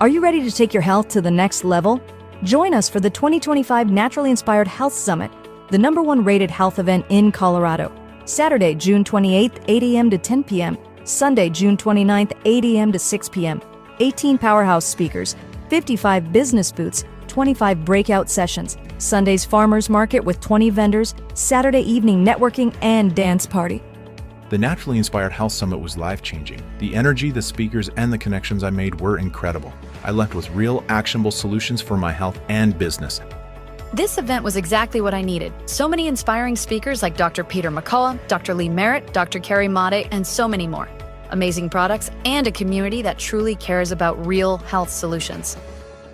Are you ready to take your health to the next level? Join us for the 2025 Naturally Inspired Health Summit, the #1 rated health event in Colorado. Saturday, June 28th, 8 a.m. to 10 p.m. Sunday, June 29th, 8 a.m. to 6 p.m. 18 powerhouse speakers, 55 business booths, 25 breakout sessions, Sunday's farmers market with 20 vendors, Saturday evening networking and dance party. The Naturally Inspired Health Summit was life-changing. The energy, the speakers, and the connections I made were incredible. I left with real, actionable solutions for my health and business. This event was exactly what I needed. So many inspiring speakers like Dr. Peter McCullough, Dr. Lee Merritt, Dr. Carrie Made, and so many more. Amazing products and a community that truly cares about real health solutions.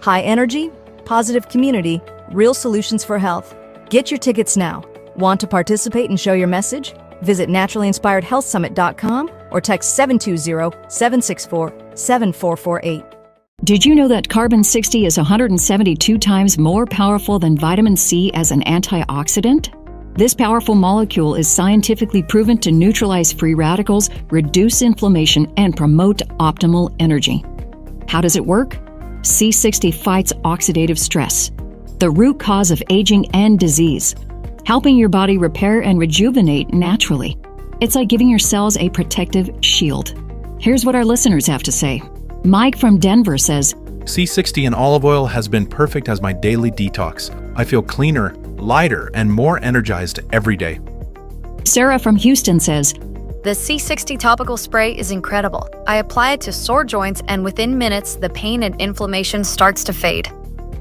High energy, positive community, real solutions for health. Get your tickets now. Want to participate and show your message? Visit naturallyinspiredhealthsummit.com or text 720-764-7448. Did you know that carbon 60 is 172 times more powerful than vitamin C as an antioxidant? This powerful molecule is scientifically proven to neutralize free radicals, reduce inflammation, and promote optimal energy. How does it work? C60 fights oxidative stress, the root cause of aging and disease, helping your body repair and rejuvenate naturally. It's like giving your cells a protective shield. Here's what our listeners have to say. Mike from Denver says, C60 and olive oil has been perfect as my daily detox. I feel cleaner, lighter, and more energized every day. Sarah from Houston says, The C60 topical spray is incredible. I apply it to sore joints and within minutes, the pain and inflammation starts to fade.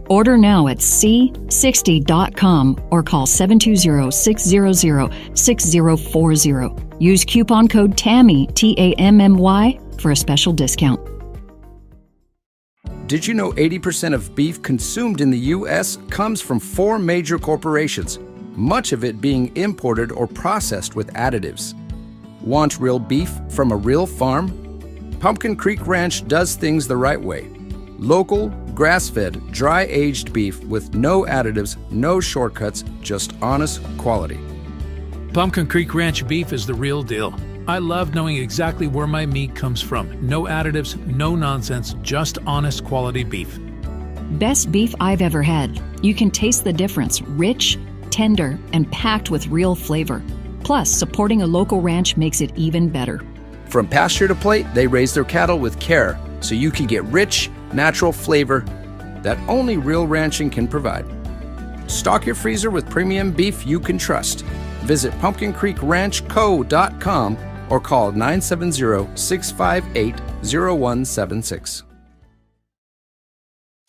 order now at c60.com or call 720-600-6040. Use coupon code TAMMY, T-A-M-M-Y, for a special discount. Did you know 80% of beef consumed in the U.S. comes from 4 major corporations, much of it being imported or processed with additives? Want real beef from a real farm? Pumpkin Creek Ranch does things the right way. Local, grass-fed, dry-aged beef with no additives, no shortcuts, just honest quality. Pumpkin Creek Ranch beef is the real deal. I love knowing exactly where my meat comes from. No additives, no nonsense, just honest quality beef. Best beef I've ever had. You can taste the difference. Rich, tender, and packed with real flavor. Plus, supporting a local ranch makes it even better. From pasture to plate, they raise their cattle with care, so you can get rich, natural flavor that only real ranching can provide. Stock your freezer with premium beef you can trust. Visit pumpkincreekranchco.com or call 970-658-0176.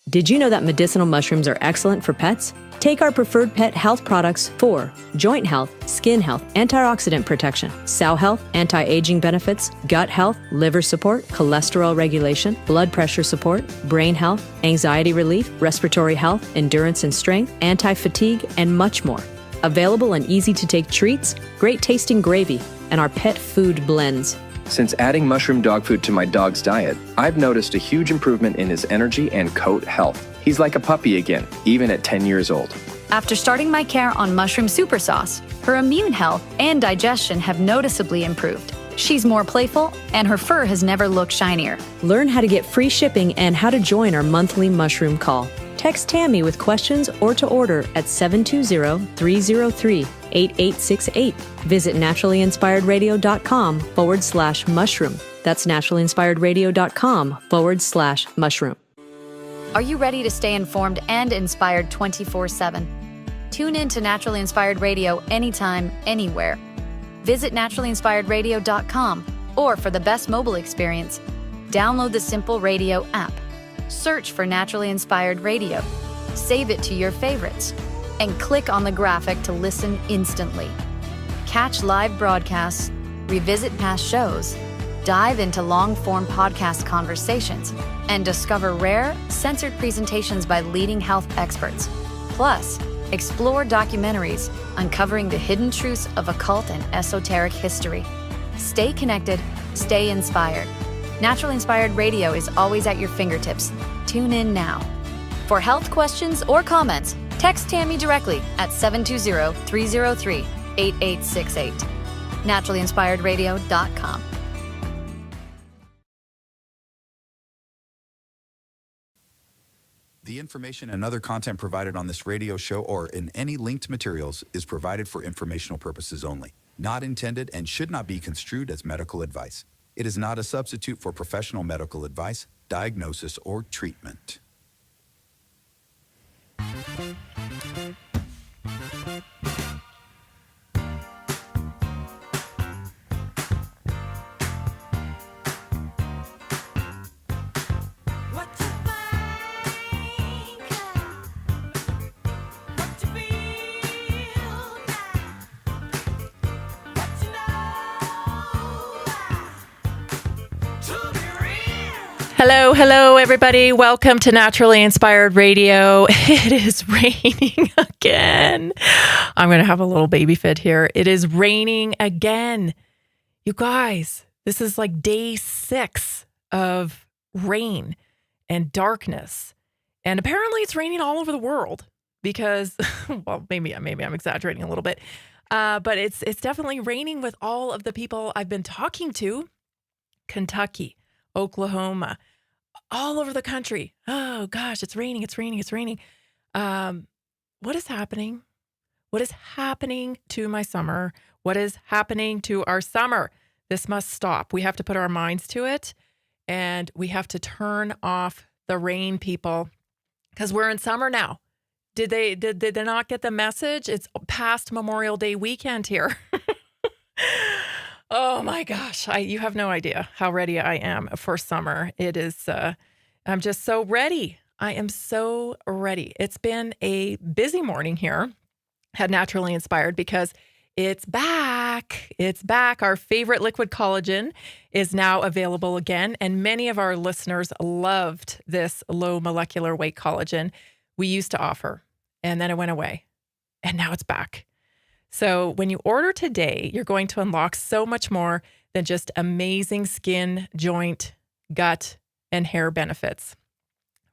Did you know that medicinal mushrooms are excellent for pets? Take our preferred pet health products for joint health, skin health, antioxidant protection, sow health, anti-aging benefits, gut health, liver support, cholesterol regulation, blood pressure support, brain health, anxiety relief, respiratory health, endurance and strength, anti-fatigue, and much more. Available in easy-to-take treats, great-tasting gravy, and our pet food blends. Since adding mushroom dog food to my dog's diet, I've noticed a huge improvement in his energy and coat health. He's like a puppy again, even at 10 years old. After starting my care on mushroom super sauce, her immune health and digestion have noticeably improved. She's more playful, and her fur has never looked shinier. Learn how to get free shipping and how to join our monthly mushroom call. Text Tammy with questions or to order at 720-303-8868. Visit naturallyinspiredradio.com/mushroom. That's naturallyinspiredradio.com/mushroom. Are you ready to stay informed and inspired 24/7? Tune in to Naturally Inspired Radio anytime, anywhere. Visit naturallyinspiredradio.com, or for the best mobile experience, download the Simple Radio app. Search for Naturally Inspired Radio, save it to your favorites, and click on the graphic to listen instantly. Catch live broadcasts, revisit past shows, dive into long-form podcast conversations, and discover rare, censored presentations by leading health experts. Plus, explore documentaries uncovering the hidden truths of occult and esoteric history. Stay connected, stay inspired. Naturally Inspired Radio is always at your fingertips. Tune in now. For health questions or comments, text Tammy directly at 720-303-8868. naturallyinspiredradio.com. The information and other content provided on this radio show or in any linked materials is provided for informational purposes only, not intended and should not be construed as medical advice. It is not a substitute for professional medical advice, diagnosis, or treatment. Hello, everybody. Welcome to Naturally Inspired Radio. It is raining again. I'm going to have a little baby fit here. It is raining again. You guys, this is like day 6 of rain and darkness. And apparently it's raining all over the world because, well, maybe I'm exaggerating a little bit. But it's definitely raining with all of the people I've been talking to. Kentucky, Oklahoma, all over the country. Oh gosh, it's raining. What is happening? What is happening to my summer? What is happening to our summer? This must stop. We have to put our minds to it, and we have to turn off the rain, people, because we're in summer now. Did they not get the message? It's past Memorial Day weekend here. Oh my gosh, you have no idea how ready I am for summer. It is, I'm just so ready. I am so ready. It's been a busy morning here at Naturally Inspired because it's back. It's back. Our favorite liquid collagen is now available again. And many of our listeners loved this low molecular weight collagen we used to offer. And then it went away. And now it's back. So when you order today, you're going to unlock so much more than just amazing skin, joint, gut, and hair benefits.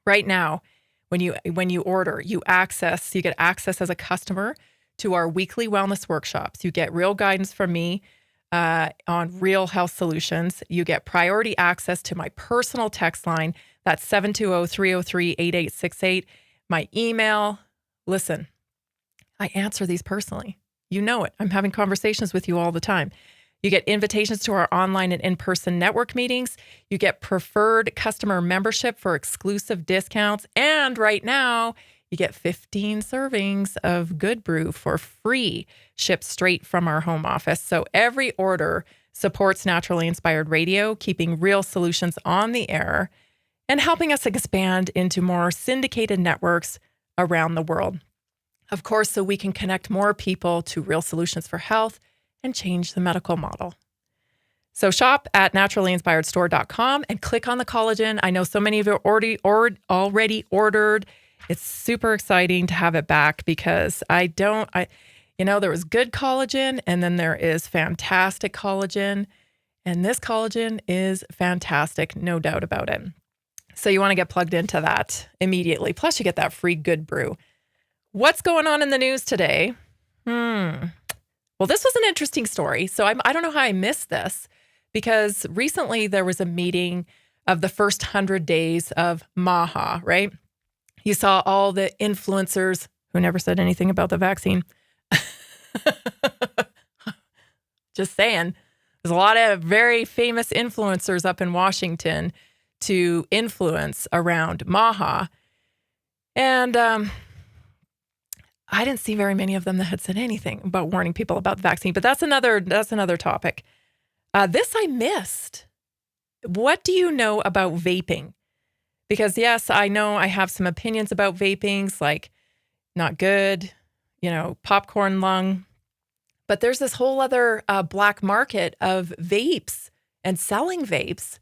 Right now, when you order, you get access as a customer to our weekly wellness workshops. You get real guidance from me on real health solutions. You get priority access to my personal text line. That's 720-303-8868. My email. Listen, I answer these personally. You know it. I'm having conversations with you all the time. You get invitations to our online and in-person network meetings. You get preferred customer membership for exclusive discounts. And right now, you get 15 servings of Good Brew for free, shipped straight from our home office. So every order supports Naturally Inspired Radio, keeping real solutions on the air and helping us expand into more syndicated networks around the world. Of course, so we can connect more people to real solutions for health and change the medical model. So shop at naturallyinspiredstore.com and click on the collagen. I know so many of you already ordered. It's super exciting to have it back because there was good collagen and then there is fantastic collagen. And this collagen is fantastic, no doubt about it. So you want to get plugged into that immediately. Plus you get that free Good Brew. What's going on in the news today? Well, this was an interesting story. So I don't know how I missed this because recently there was a meeting of the first 100 days of MAHA, right? You saw all the influencers who never said anything about the vaccine. Just saying. There's a lot of very famous influencers up in Washington to influence around MAHA. And I didn't see very many of them that had said anything about warning people about the vaccine, but that's another topic. This I missed. What do you know about vaping? Because yes, I know I have some opinions about vapings, like not good, popcorn lung, but there's this whole other black market of vapes and selling vapes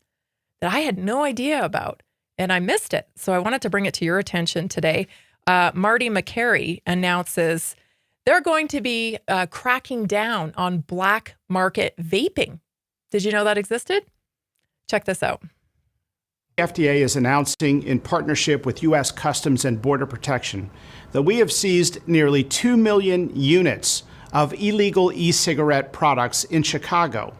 that I had no idea about, and I missed it. So I wanted to bring it to your attention today. Marty McCary announces they're going to be cracking down on black market vaping. Did you know that existed? Check this out. The FDA is announcing in partnership with U.S. Customs and Border Protection that we have seized nearly 2 million units of illegal e-cigarette products in Chicago.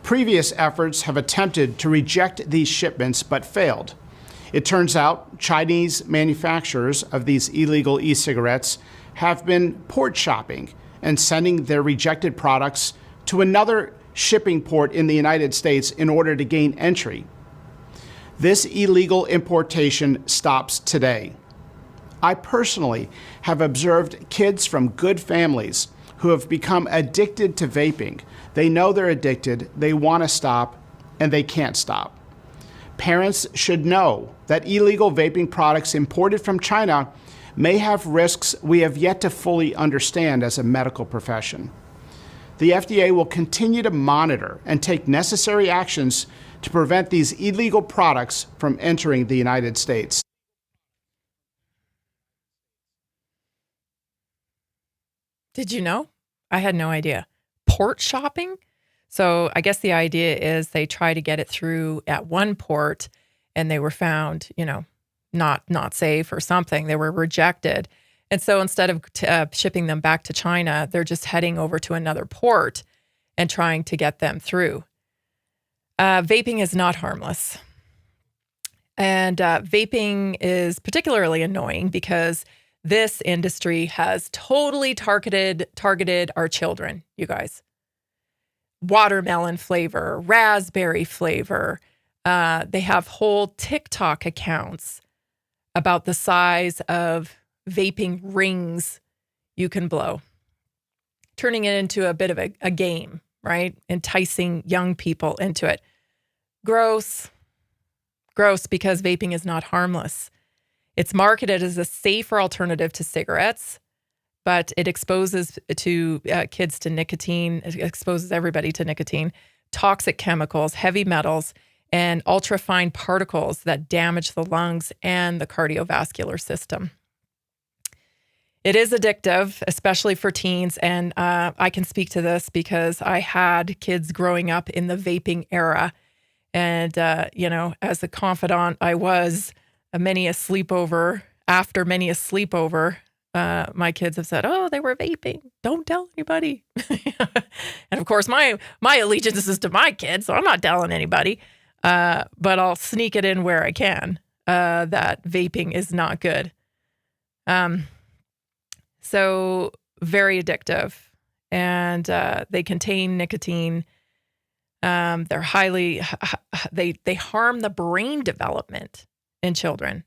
Previous efforts have attempted to reject these shipments but failed. It turns out Chinese manufacturers of these illegal e-cigarettes have been port shopping and sending their rejected products to another shipping port in the United States in order to gain entry. This illegal importation stops today. I personally have observed kids from good families who have become addicted to vaping. They know they're addicted, they want to stop, and they can't stop. Parents should know that illegal vaping products imported from China may have risks we have yet to fully understand as a medical profession. The FDA will continue to monitor and take necessary actions to prevent these illegal products from entering the United States. Did you know? I had no idea. Port shopping? So I guess the idea is they try to get it through at one port and they were found, not safe or something. They were rejected. And so instead of shipping them back to China, they're just heading over to another port and trying to get them through. Vaping is not harmless. And vaping is particularly annoying because this industry has totally targeted our children, you guys. Watermelon flavor, raspberry flavor. They have whole TikTok accounts about the size of vaping rings you can blow, turning it into a bit of a game, right? Enticing young people into it. Gross because vaping is not harmless. It's marketed as a safer alternative to cigarettes, but it exposes kids to nicotine, it exposes everybody to nicotine, toxic chemicals, heavy metals, and ultrafine particles that damage the lungs and the cardiovascular system. It is addictive, especially for teens, and I can speak to this because I had kids growing up in the vaping era, and as a confidant, I was many a sleepover. After many a sleepover, my kids have said, "Oh, they were vaping. Don't tell anybody." And of course, my allegiance is to my kids, so I'm not telling anybody. But I'll sneak it in where I can. That vaping is not good. So very addictive, and they contain nicotine. They're they harm the brain development in children.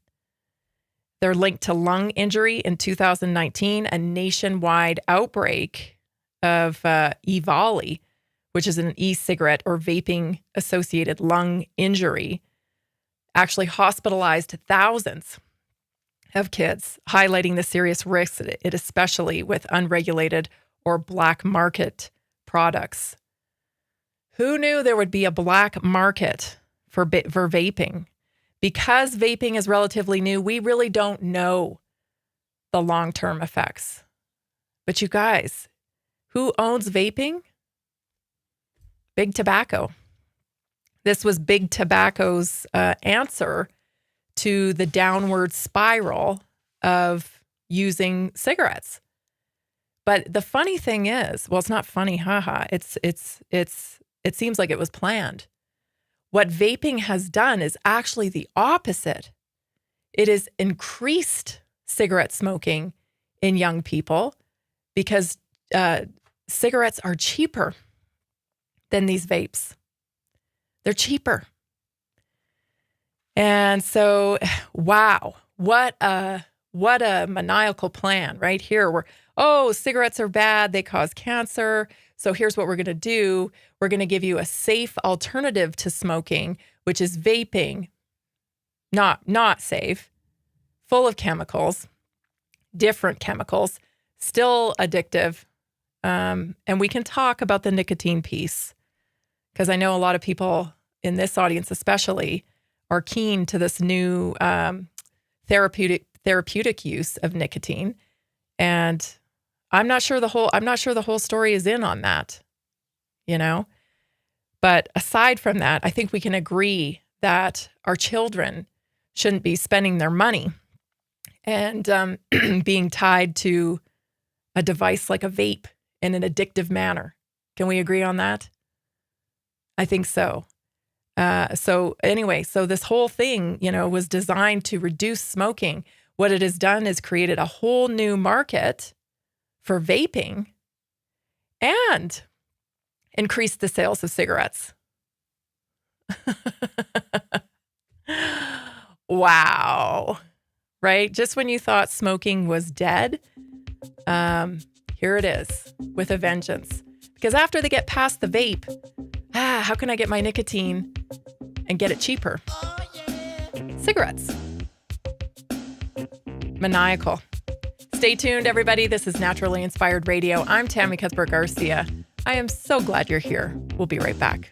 They're linked to lung injury. In 2019, a nationwide outbreak of EVALI, which is an e-cigarette or vaping-associated lung injury, actually hospitalized thousands of kids, highlighting the serious risks, it especially with unregulated or black market products. Who knew there would be a black market for vaping? Because vaping is relatively new, we really don't know the long-term effects. But you guys, who owns vaping? Big Tobacco. This was Big Tobacco's answer to the downward spiral of using cigarettes. But the funny thing is, well, it's not funny, haha. It seems like it was planned. What vaping has done is actually the opposite. It has increased cigarette smoking in young people because cigarettes are cheaper than these vapes. They're cheaper. And so, wow, what a maniacal plan right here. Cigarettes are bad. They cause cancer. So here's what we're going to do. We're going to give you a safe alternative to smoking, which is vaping. Not safe, full of chemicals, different chemicals, still addictive. And we can talk about the nicotine piece because I know a lot of people in this audience especially are keen to this new therapeutic use of nicotine. And I'm not sure the whole story is in on that, But aside from that, I think we can agree that our children shouldn't be spending their money and being tied to a device like a vape in an addictive manner. Can we agree on that? I think so. So this whole thing, was designed to reduce smoking. What it has done is created a whole new market for vaping and increased the sales of cigarettes. Wow. Right? Just when you thought smoking was dead, here it is with a vengeance. Because after they get past the vape, how can I get my nicotine and get it cheaper? Cigarettes. Maniacal. Stay tuned, everybody. This is Naturally Inspired Radio. I'm Tammy Cuthbert-Garcia. I am so glad you're here. We'll be right back.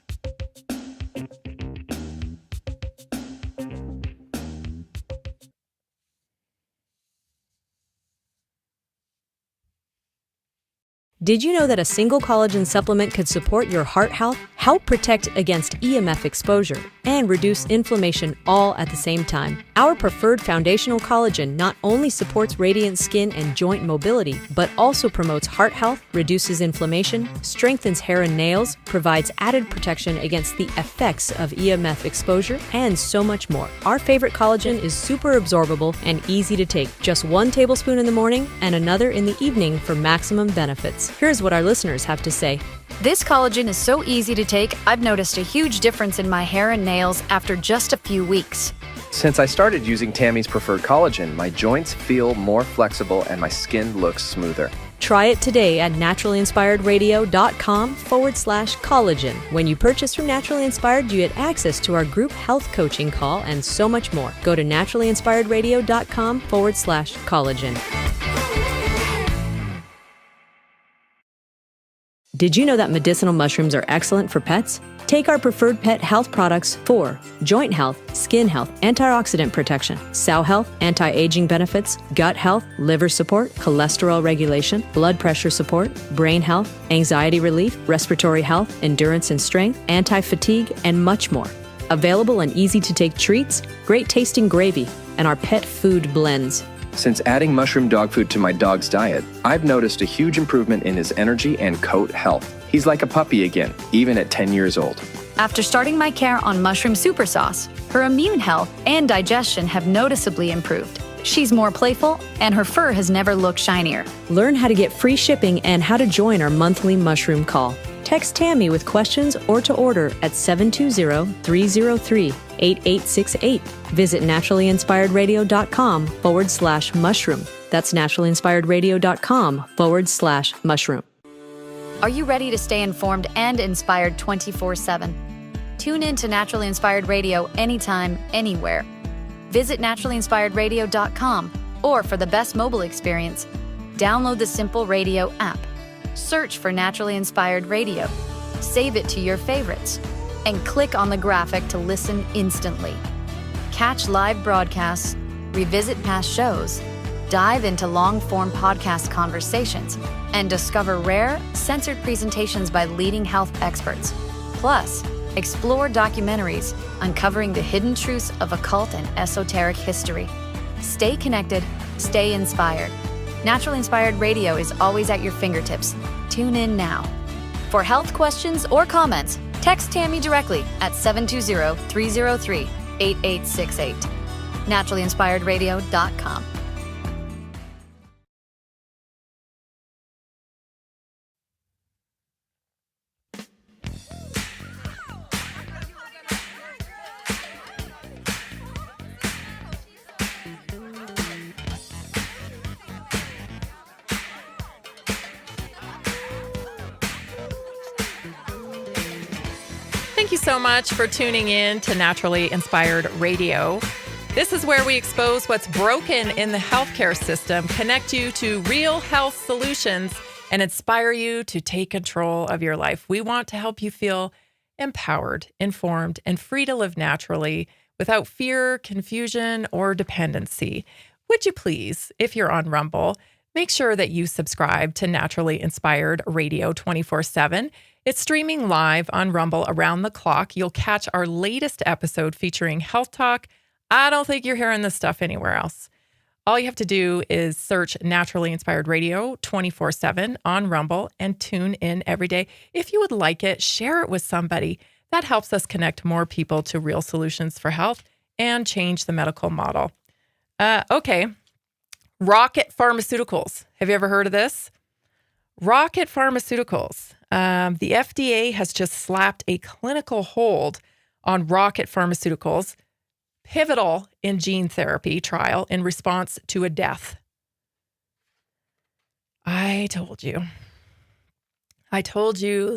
Did you know that a single collagen supplement could support your heart health, help protect against EMF exposure, and reduce inflammation all at the same time? Our preferred foundational collagen not only supports radiant skin and joint mobility, but also promotes heart health, reduces inflammation, strengthens hair and nails, provides added protection against the effects of EMF exposure, and so much more. Our favorite collagen is super absorbable and easy to take. Just 1 tablespoon in the morning and another in the evening for maximum benefits. Here's what our listeners have to say. This collagen is so easy to take, I've noticed a huge difference in my hair and nails after just a few weeks. Since I started using Tammy's preferred collagen, my joints feel more flexible and my skin looks smoother. Try it today at naturallyinspiredradio.com/collagen. When you purchase from Naturally Inspired, you get access to our group health coaching call and so much more. Go to naturallyinspiredradio.com/collagen. Did you know that medicinal mushrooms are excellent for pets? Take our preferred pet health products for joint health, skin health, antioxidant protection, cell health, anti-aging benefits, gut health, liver support, cholesterol regulation, blood pressure support, brain health, anxiety relief, respiratory health, endurance and strength, anti-fatigue, and much more. Available in easy-to-take treats, great-tasting gravy, and our pet food blends. Since adding mushroom dog food to my dog's diet, I've noticed a huge improvement in his energy and coat health. He's like a puppy again, even at 10 years old. After starting my care on mushroom super sauce, her immune health and digestion have noticeably improved. She's more playful, and her fur has never looked shinier. Learn how to get free shipping and how to join our monthly mushroom call. Text Tammy with questions or to order at 720-303-8868. Visit naturallyinspiredradio.com/mushroom. That's naturallyinspiredradio.com/mushroom. Are you ready to stay informed and inspired 24/7? Tune in to Naturally Inspired Radio anytime, anywhere. Visit naturallyinspiredradio.com, or for the best mobile experience, download the Simple Radio app. Search for Naturally Inspired Radio, save it to your favorites, and click on the graphic to listen instantly. Catch live broadcasts, revisit past shows, dive into long-form podcast conversations, and discover rare, censored presentations by leading health experts. Plus, explore documentaries uncovering the hidden truths of occult and esoteric history. Stay connected, stay inspired. Naturally Inspired Radio is always at your fingertips. Tune in now. For health questions or comments, text Tammy directly at 720-303-8868. naturallyinspiredradio.com. Thank you so much for tuning in to Naturally Inspired Radio. This is where we expose what's broken in the healthcare system, connect you to real health solutions, and inspire you to take control of your life. We want to help you feel empowered, informed, and free to live naturally without fear, confusion, or dependency. Would you please, if you're on Rumble, make sure that you subscribe to Naturally Inspired Radio 24/7. It's streaming live on Rumble around the clock. You'll catch our latest episode featuring health talk. I don't think you're hearing this stuff anywhere else. All you have to do is search Naturally Inspired Radio 24/7 on Rumble and tune in every day. If you would like it, share it with somebody that helps us connect more people to real solutions for health and change the medical model. Okay. Rocket Pharmaceuticals. Have you ever heard of this? Rocket Pharmaceuticals. The FDA has just slapped a clinical hold on Rocket Pharmaceuticals, pivotal in gene therapy trial in response to a death. I told you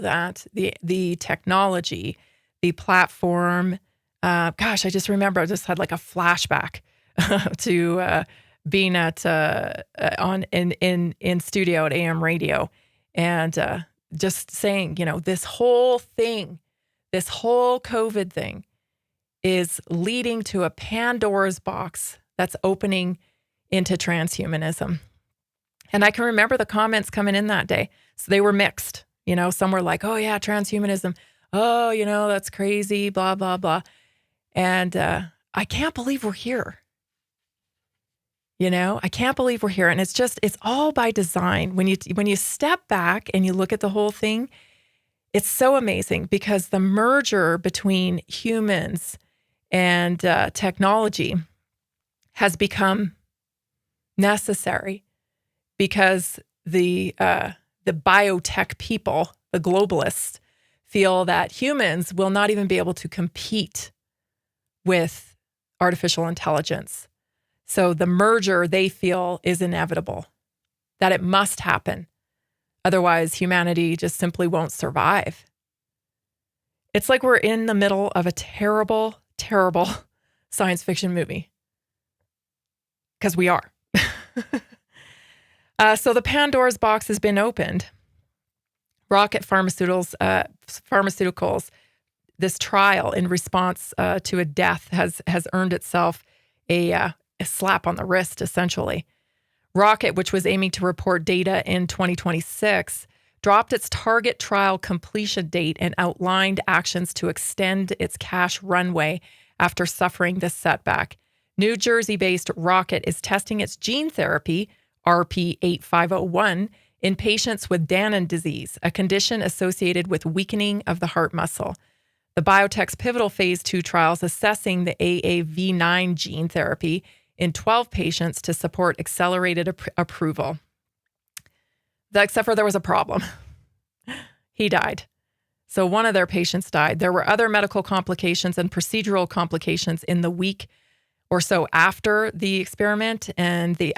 that the technology, the platform, I just remember I just had like a flashback to being at in studio at AM radio, and just saying, this whole COVID thing is leading to a Pandora's box that's opening into transhumanism. And I can remember the comments coming in that day. So they were mixed. Some were like, oh yeah, transhumanism. Oh, that's crazy, blah, blah, blah. And I can't believe we're here. I can't believe we're here. And it's all by design. When you step back and you look at the whole thing, it's so amazing because the merger between humans and technology has become necessary because the biotech people, the globalists, feel that humans will not even be able to compete with artificial intelligence. So the merger, they feel, is inevitable, that it must happen. Otherwise, humanity just simply won't survive. It's like we're in the middle of a terrible, terrible science fiction movie. Because we are. So the Pandora's box has been opened. Rocket Pharmaceuticals, this trial in response to a death has earned itself a slap on the wrist, essentially. Rocket, which was aiming to report data in 2026, dropped its target trial completion date and outlined actions to extend its cash runway after suffering this setback. New Jersey-based Rocket is testing its gene therapy, RP8501, in patients with Danon disease, a condition associated with weakening of the heart muscle. The biotech's pivotal phase 2 trials assessing the AAV9 gene therapy in 12 patients to support accelerated approval. Except for there was a problem. He died. So one of their patients died. There were other medical complications and procedural complications in the week or so after the experiment, and the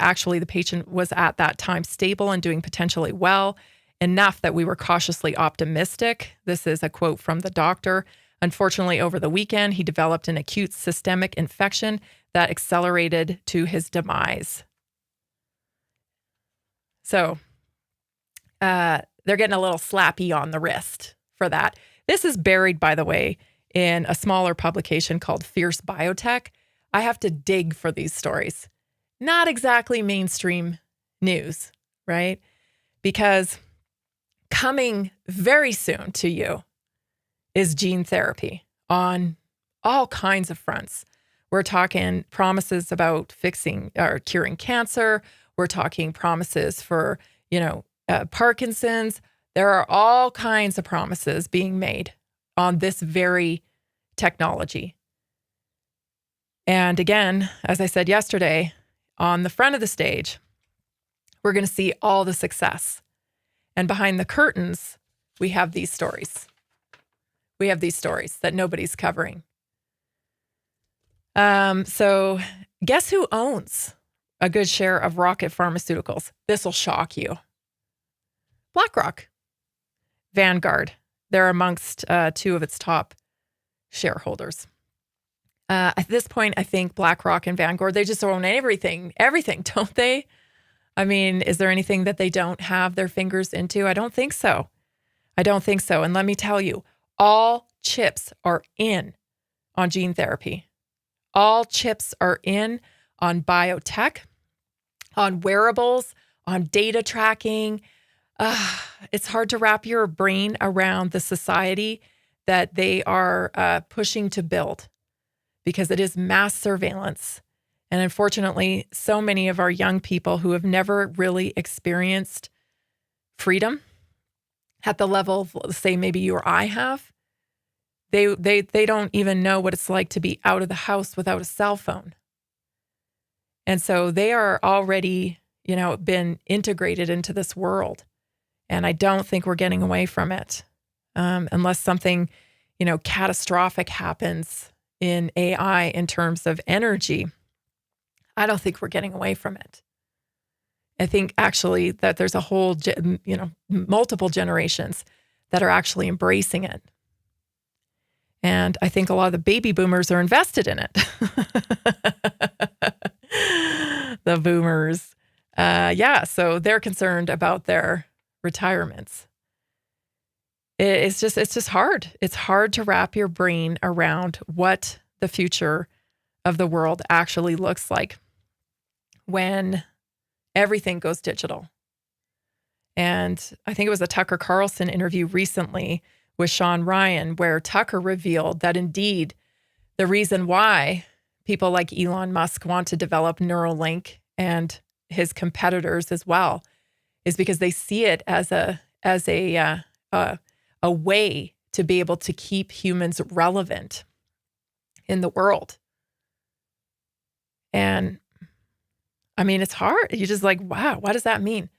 patient was at that time stable and doing potentially well, enough that we were cautiously optimistic. This is a quote from the doctor. Unfortunately, over the weekend, he developed an acute systemic infection that accelerated to his demise. So they're getting a little slappy on the wrist for that. This is buried, by the way, in a smaller publication called Fierce Biotech. I have to dig for these stories. Not exactly mainstream news, right? Because coming very soon to you is gene therapy on all kinds of fronts. We're talking promises about fixing or curing cancer. We're talking promises for, Parkinson's. There are all kinds of promises being made on this very technology. And again, as I said yesterday, on the front of the stage, we're going to see all the success. And behind the curtains, we have these stories. We have these stories that nobody's covering. So guess who owns a good share of Rocket Pharmaceuticals? This will shock you. BlackRock. Vanguard. They're amongst two of its top shareholders. At this point, I think BlackRock and Vanguard, they just own everything, don't they? I mean, is there anything that they don't have their fingers into? I don't think so. And let me tell you, all chips are in on gene therapy. All chips are in on biotech, on wearables, on data tracking. It's hard to wrap your brain around the society that they are pushing to build, because it is mass surveillance. And unfortunately, so many of our young people who have never really experienced freedom at the level, say, maybe you or I have, They don't even know what it's like to be out of the house without a cell phone. And so they are already, been integrated into this world. And I don't think we're getting away from it unless something, catastrophic happens in AI in terms of energy. I don't think we're getting away from it. I think actually that there's a whole, multiple generations that are actually embracing it. And I think a lot of the baby boomers are invested in it. The boomers. So they're concerned about their retirements. It's just hard. It's hard to wrap your brain around what the future of the world actually looks like when everything goes digital. And I think it was a Tucker Carlson interview recently with Sean Ryan, where Tucker revealed that indeed the reason why people like Elon Musk want to develop Neuralink and his competitors as well is because they see it as a way to be able to keep humans relevant in the world. And I mean, it's hard. You're just like, wow, what does that mean?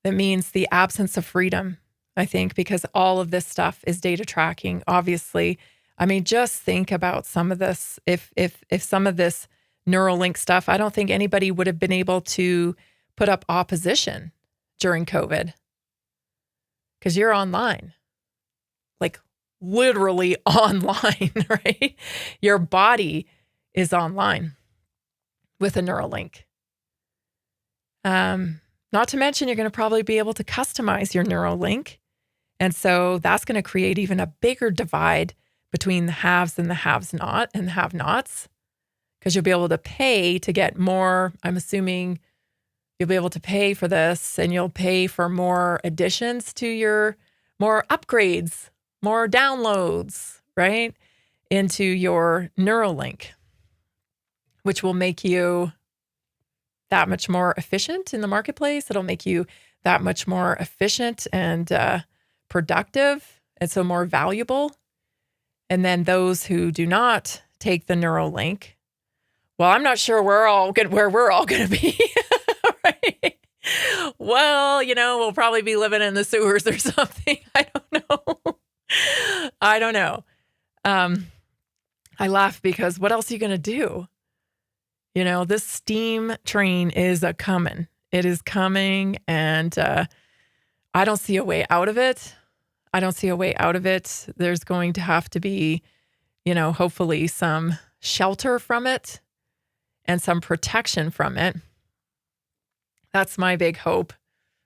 That means the absence of freedom, I think, because all of this stuff is data tracking. Obviously, I mean, just think about some of this. If some of this Neuralink stuff, I don't think anybody would have been able to put up opposition during COVID because you're online, like literally online, right? Your body is online with a Neuralink. Not to mention, you're going to probably be able to customize your Neuralink. And so that's going to create even a bigger divide between the haves and the have-nots, because you'll be able to pay to get more. I'm assuming you'll be able to pay for this, and you'll pay for more additions to your, more upgrades, more downloads, right, into your Neuralink, which will make you that much more efficient in the marketplace. It'll make you that much more efficient and productive, and so more valuable. And then those who do not take the Neuralink, well, I'm not sure where we're all going to be, right? Well, we'll probably be living in the sewers or something. I don't know. I laugh because what else are you going to do? This steam train is coming. It is coming, and I don't see a way out of it. There's going to have to be, hopefully some shelter from it and some protection from it. That's my big hope,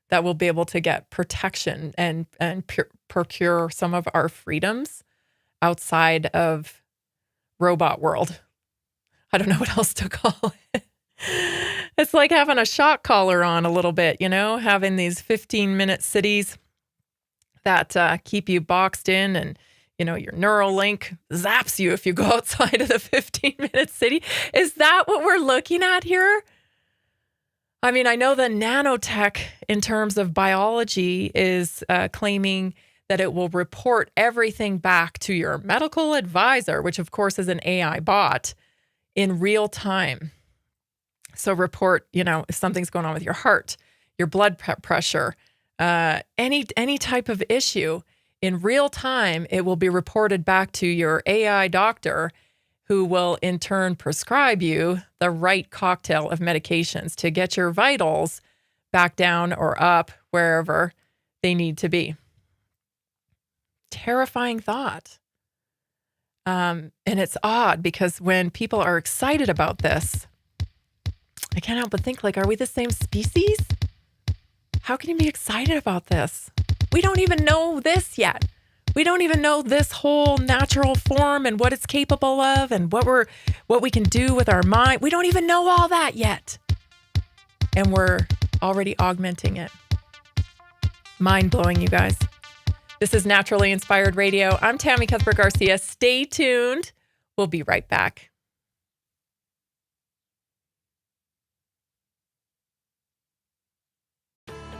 that we'll be able to get protection and procure some of our freedoms outside of robot world. I don't know what else to call it. It's like having a shock collar on a little bit, having these 15-minute cities that keep you boxed in, and, your Neuralink zaps you if you go outside of the 15-minute city. Is that what we're looking at here? I mean, I know the nanotech in terms of biology is claiming that it will report everything back to your medical advisor, which of course is an AI bot, in real time. So report, if something's going on with your heart, your blood pressure, any type of issue in real time, it will be reported back to your AI doctor, who will in turn prescribe you the right cocktail of medications to get your vitals back down or up wherever they need to be. Terrifying thought. And it's odd because when people are excited about this, I can't help but think, like, are we the same species? How can you be excited about this? We don't even know this yet. We don't even know this whole natural form and what it's capable of and what we can do with our mind. We don't even know all that yet. And we're already augmenting it. Mind-blowing, you guys. This is Naturally Inspired Radio. I'm Tammy Cuthbert-Garcia. Stay tuned. We'll be right back.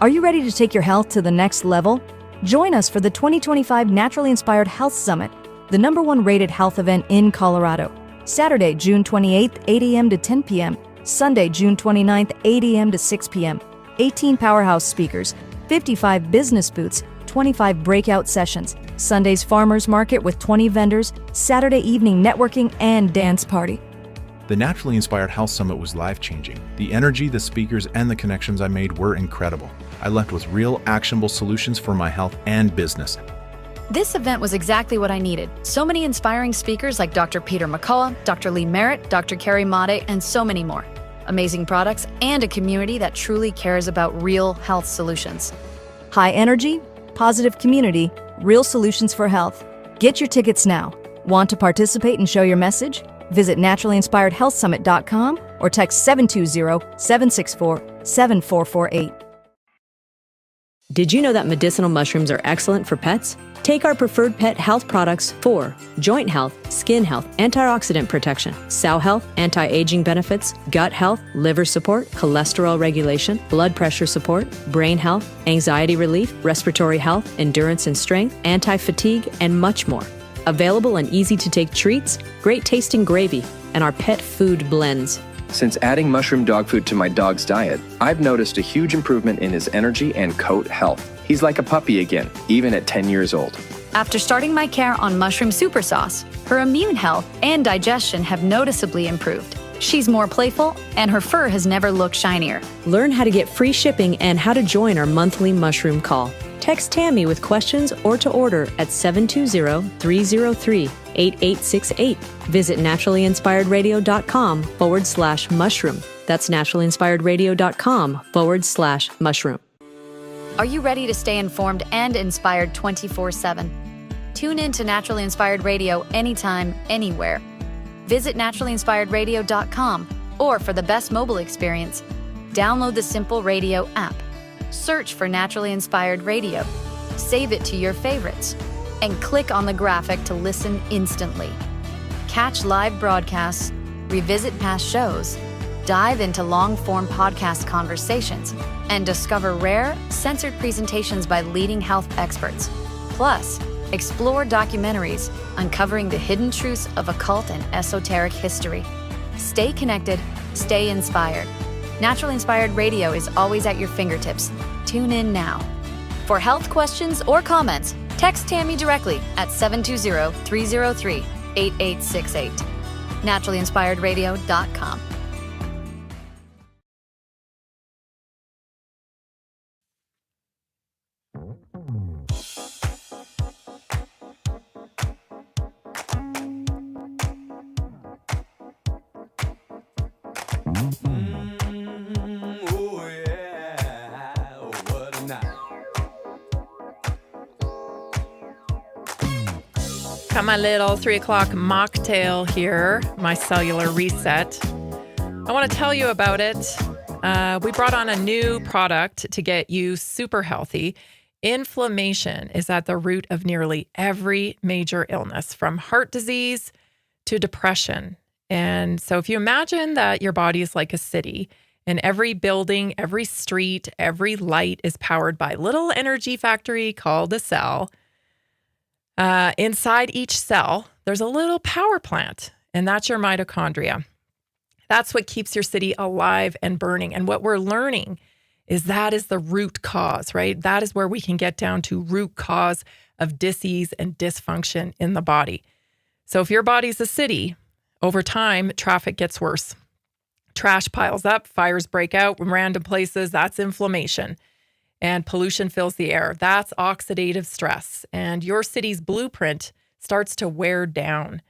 Are you ready to take your health to the next level? Join us for the 2025 Naturally Inspired Health Summit, the #1 rated health event in Colorado. Saturday, June 28th, 8 a.m. to 10 p.m. Sunday, June 29th, 8 a.m. to 6 p.m. 18 powerhouse speakers, 55 business booths, 25 breakout sessions. Sunday's farmers market with 20 vendors, Saturday evening networking and dance party. The Naturally Inspired Health Summit was life-changing. The energy, the speakers, and the connections I made were incredible. I left with real, actionable solutions for my health and business. This event was exactly what I needed. So many inspiring speakers like Dr. Peter McCullough, Dr. Lee Merritt, Dr. Carrie Made, and so many more. Amazing products and a community that truly cares about real health solutions. High energy, positive community, real solutions for health. Get your tickets now. Want to participate and show your message? Visit naturallyinspiredhealthsummit.com or text 720-764-7448. Did you know that medicinal mushrooms are excellent for pets? Take our preferred pet health products for joint health, skin health, antioxidant protection, cell health, anti-aging benefits, gut health, liver support, cholesterol regulation, blood pressure support, brain health, anxiety relief, respiratory health, endurance and strength, anti-fatigue, and much more. Available in easy-to-take treats, great-tasting gravy, and our pet food blends. Since adding mushroom dog food to my dog's diet, I've noticed a huge improvement in his energy and coat health. He's like a puppy again, even at 10 years old. After starting my care on mushroom super sauce, her immune health and digestion have noticeably improved. She's more playful, and her fur has never looked shinier. Learn how to get free shipping and how to join our monthly mushroom call. Text Tammy with questions or to order at 720-303-8868. Visit naturallyinspiredradio.com/mushroom. That's naturallyinspiredradio.com/mushroom. Are you ready to stay informed and inspired 24/7? Tune in to Naturally Inspired Radio anytime, anywhere. Visit naturallyinspiredradio.com, or for the best mobile experience, download the Simple Radio app. Search for Naturally Inspired Radio, save it to your favorites, and click on the graphic to listen instantly. Catch live broadcasts, revisit past shows, dive into long-form podcast conversations, and discover rare, censored presentations by leading health experts. Plus, explore documentaries uncovering the hidden truths of occult and esoteric history. Stay connected, stay inspired. Naturally Inspired Radio is always at your fingertips. Tune in now. For health questions or comments, text Tammy directly at 720-303-8868. naturallyinspiredradio.com. Got my little 3 o'clock mocktail here, my cellular reset. I want to tell you about it. We brought on a new product to get you super healthy. Inflammation is at the root of nearly every major illness, from heart disease to depression. And so if you imagine that your body is like a city, and every building, every street, every light is powered by a little energy factory called a cell. Inside each cell, there's a little power plant, and that's your mitochondria. That's what keeps your city alive and burning. And what we're learning is that is the root cause, right? That is where we can get down to root cause of disease and dysfunction in the body. So if your body's a city, over time, traffic gets worse. Trash piles up, fires break out in random places. That's inflammation. And pollution fills the air. That's oxidative stress. And your city's blueprint starts to wear down.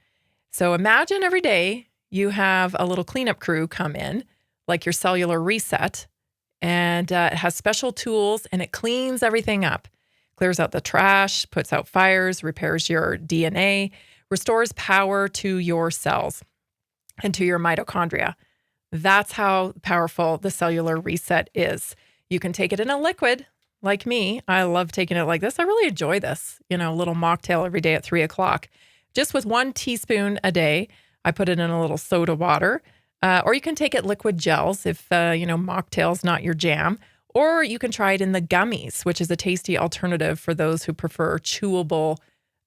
So imagine every day you have a little cleanup crew come in, like your cellular reset, and it has special tools and it cleans everything up. Clears out the trash, puts out fires, repairs your DNA, restores power to your cells and to your mitochondria. That's how powerful the cellular reset is. You can take it in a liquid, like me. I love taking it like this. I really enjoy this, a little mocktail every day at 3 o'clock. Just with 1 teaspoon a day, I put it in a little soda water. Or you can take it liquid gels if, mocktail's not your jam. Or you can try it in the gummies, which is a tasty alternative for those who prefer chewable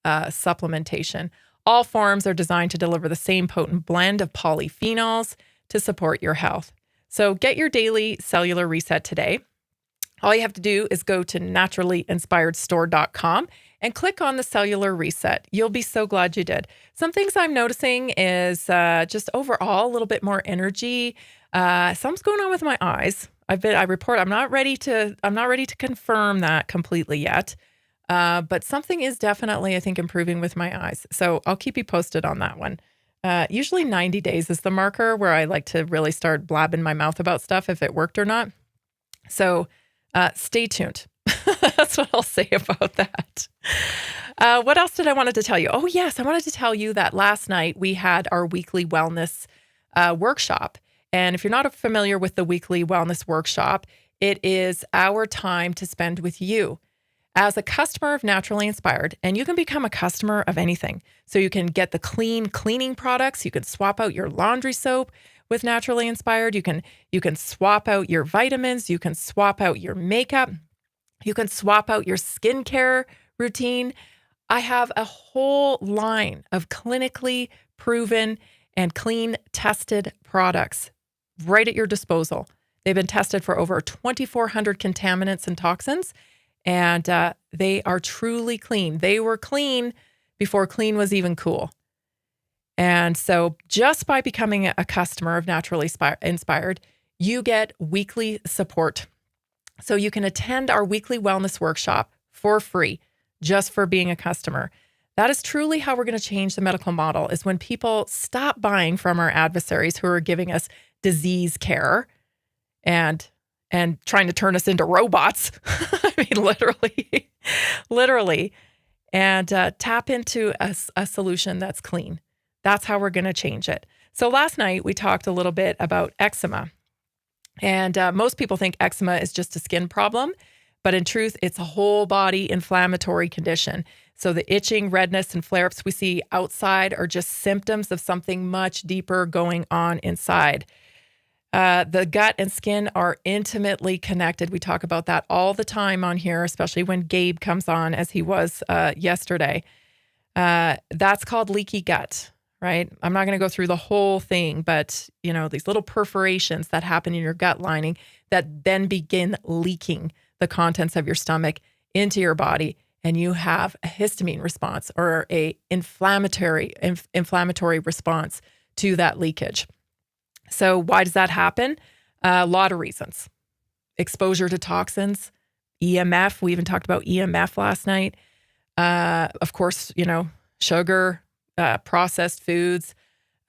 supplementation. All forms are designed to deliver the same potent blend of polyphenols to support your health. So get your daily cellular reset today. All you have to do is go to naturallyinspiredstore.com and click on the cellular reset. You'll be so glad you did. Some things I'm noticing is just overall a little bit more energy. Something's going on with my eyes. I'm not ready to confirm that completely yet. But something is definitely, I think, improving with my eyes. So I'll keep you posted on that one. Usually 90 days is the marker where I like to really start blabbing my mouth about stuff, if it worked or not. So stay tuned. That's what I'll say about that. What else did I wanted to tell you? Oh, yes. I wanted to tell you that last night we had our weekly wellness workshop. And if you're not familiar with the weekly wellness workshop, it is our time to spend with you as a customer of Naturally Inspired. And you can become a customer of anything. So you can get the clean cleaning products. You can swap out your laundry soap with Naturally Inspired. You can swap out your vitamins. You can swap out your makeup. You can swap out your skincare routine. I have a whole line of clinically proven and clean tested products right at your disposal. They've been tested for over 2,400 contaminants and toxins, and they are truly clean. They were clean before clean was even cool. And so just by becoming a customer of Naturally Inspired, you get weekly support. So you can attend our weekly wellness workshop for free, just for being a customer. That is truly how we're going to change the medical model, is when people stop buying from our adversaries who are giving us disease care and trying to turn us into robots. I mean, literally, and tap into a solution that's clean. That's how we're going to change it. So last night we talked a little bit about eczema. And most people think eczema is just a skin problem, but in truth, it's a whole body inflammatory condition. So the itching, redness, and flare-ups we see outside are just symptoms of something much deeper going on inside. The gut and skin are intimately connected. We talk about that all the time on here, especially when Gabe comes on, as he was yesterday. That's called leaky gut. Right? I'm not going to go through the whole thing, but these little perforations that happen in your gut lining that then begin leaking the contents of your stomach into your body, and you have a histamine response or a inflammatory response to that leakage. So why does that happen? A lot of reasons. Exposure to toxins, EMF. We even talked about EMF last night. Of course, sugar, processed foods,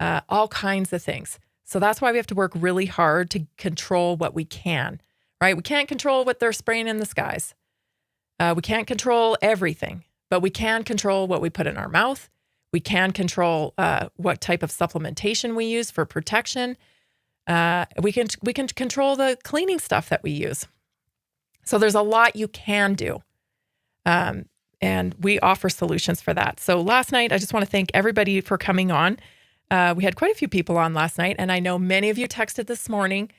all kinds of things. So that's why we have to work really hard to control what we can, right? We can't control what they're spraying in the skies. We can't control everything, but we can control what we put in our mouth. We can control what type of supplementation we use for protection. We can control the cleaning stuff that we use. So there's a lot you can do. And we offer solutions for that. So last night, I just want to thank everybody for coming on. We had quite a few people on last night, and I know many of you texted this morning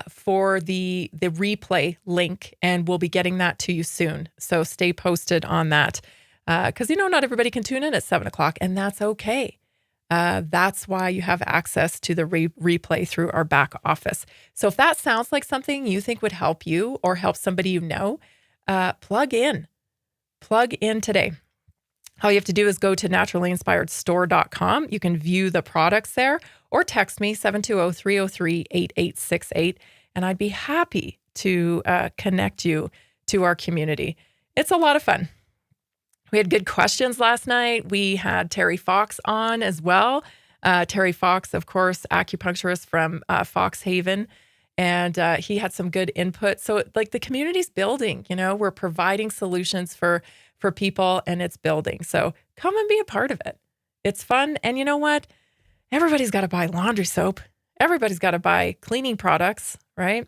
for the replay link, and we'll be getting that to you soon. So stay posted on that, because not everybody can tune in at 7:00, and that's okay. That's why you have access to the replay through our back office. So if that sounds like something you think would help you or help somebody plug in. Plug in today. All you have to do is go to naturallyinspiredstore.com. You can view the products there, or text me 720-303-8868, and I'd be happy to connect you to our community. It's a lot of fun. We had good questions last night. We had Terry Fox on as well. Terry Fox, of course, acupuncturist from Fox Haven. And he had some good input. So the community's building, we're providing solutions for people, and it's building. So come and be a part of it. It's fun. And you know what? Everybody's got to buy laundry soap. Everybody's got to buy cleaning products, right?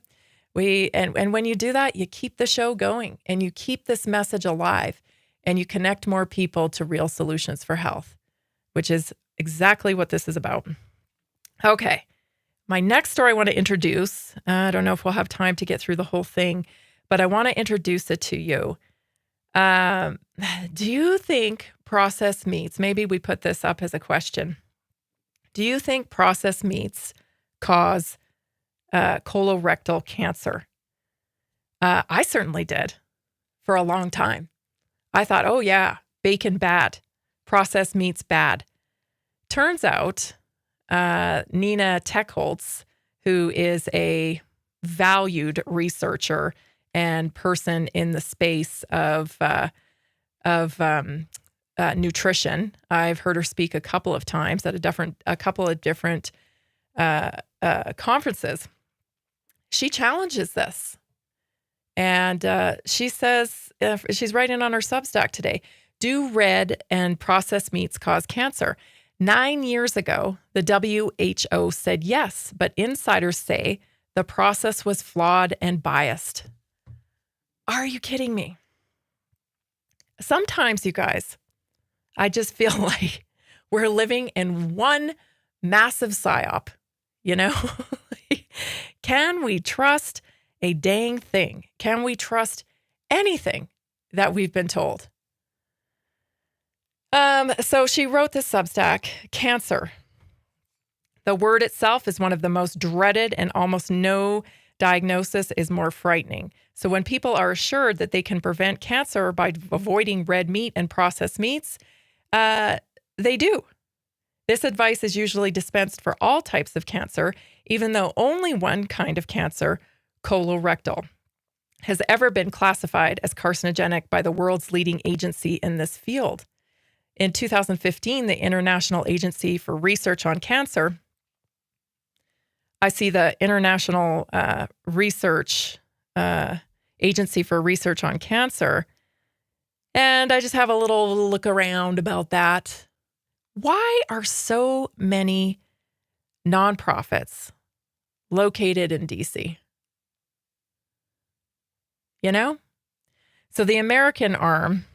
And when you do that, you keep the show going and you keep this message alive, and you connect more people to real solutions for health, which is exactly what this is about. Okay. My next story I want to introduce, I don't know if we'll have time to get through the whole thing, but I want to introduce it to you. Do you think processed meats, maybe we put this up as a question. Do you think processed meats cause colorectal cancer? I certainly did for a long time. I thought, oh yeah, bacon bad, processed meats bad. Turns out, Nina Techholz, who is a valued researcher and person in the space of nutrition. I've heard her speak a couple of times at a couple of different conferences. She challenges this, and she says she's writing on her Substack today. Do red and processed meats cause cancer? 9 years ago, the WHO said yes, but insiders say the process was flawed and biased. Are you kidding me? Sometimes, you guys, I just feel like we're living in one massive psyop, you know? Can we trust a dang thing? Can we trust anything that we've been told? So she wrote this Substack, cancer. The word itself is one of the most dreaded, and almost no diagnosis is more frightening. So when people are assured that they can prevent cancer by avoiding red meat and processed meats, they do. This advice is usually dispensed for all types of cancer, even though only one kind of cancer, colorectal, has ever been classified as carcinogenic by the world's leading agency in this field. In 2015, the International Agency for Research on Cancer, I see the International Agency for Research on Cancer, and I just have a little look around about that. Why are so many nonprofits located in DC? You know? So the American arm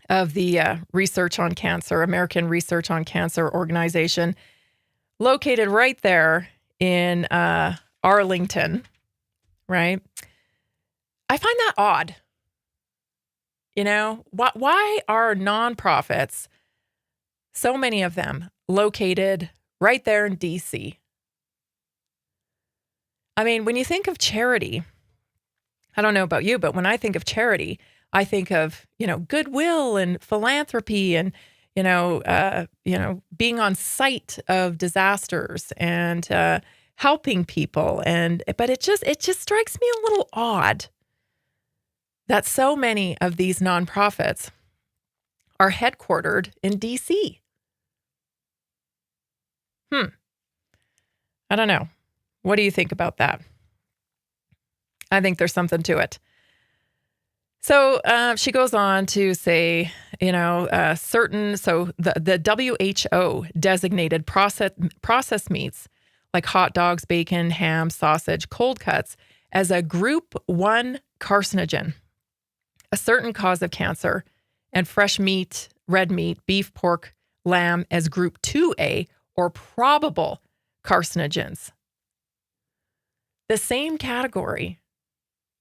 of the American Research on Cancer organization, located right there in Arlington, right? I find that odd. You know, why are nonprofits, so many of them, located right there in DC? I mean, when you think of charity, I don't know about you, but when I think of charity, I think of, goodwill and philanthropy and, being on site of disasters and helping people. But it just strikes me a little odd that so many of these nonprofits are headquartered in DC. I don't know. What do you think about that? I think there's something to it. So she goes on to say, the WHO designated processed meats like hot dogs, bacon, ham, sausage, cold cuts as a group 1 carcinogen, a certain cause of cancer, and fresh meat, red meat, beef, pork, lamb as group 2A or probable carcinogens. The same category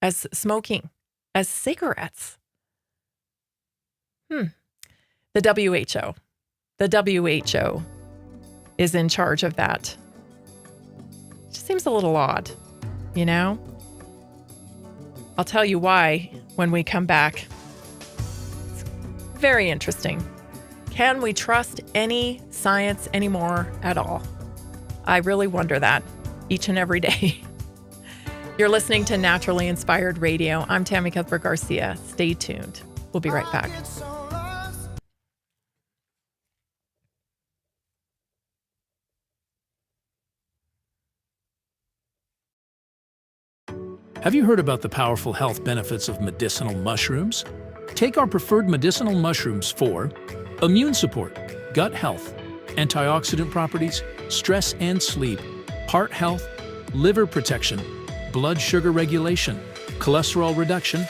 as smoking, as cigarettes. The WHO. The WHO is in charge of that. It just seems a little odd, I'll tell you why when we come back. It's very interesting. Can we trust any science anymore at all? I really wonder that each and every day. You're listening to Naturally Inspired Radio. I'm Tammy Cuthbert-Garcia. Stay tuned. We'll be right back. Have you heard about the powerful health benefits of medicinal mushrooms? Take our preferred medicinal mushrooms for immune support, gut health, antioxidant properties, stress and sleep, heart health, liver protection, blood sugar regulation, cholesterol reduction,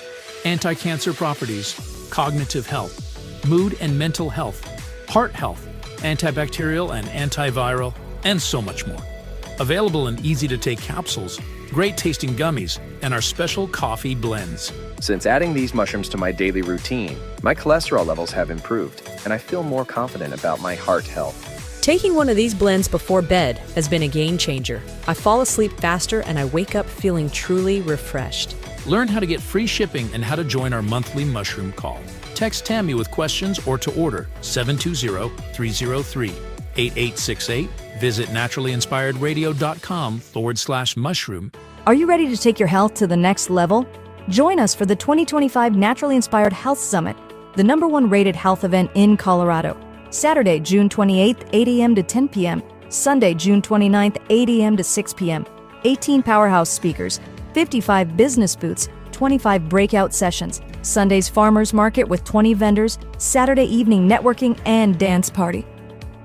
anti-cancer properties, cognitive health, mood and mental health, heart health, antibacterial and antiviral, and so much more. Available in easy-to-take capsules, great-tasting gummies, and our special coffee blends. Since adding these mushrooms to my daily routine, my cholesterol levels have improved, and I feel more confident about my heart health. Taking one of these blends before bed has been a game changer. I fall asleep faster and I wake up feeling truly refreshed. Learn how to get free shipping and how to join our monthly mushroom call. Text Tammy with questions or to order 720-303-8868. Visit naturallyinspiredradio.com/mushroom. Are you ready to take your health to the next level? Join us for the 2025 Naturally Inspired Health Summit, the #1 rated health event in Colorado. Saturday, June 28th, 8 a.m. to 10 p.m. Sunday, June 29th, 8 a.m. to 6 p.m. 18 powerhouse speakers, 55 business booths, 25 breakout sessions, Sunday's farmers market with 20 vendors, Saturday evening networking and dance party.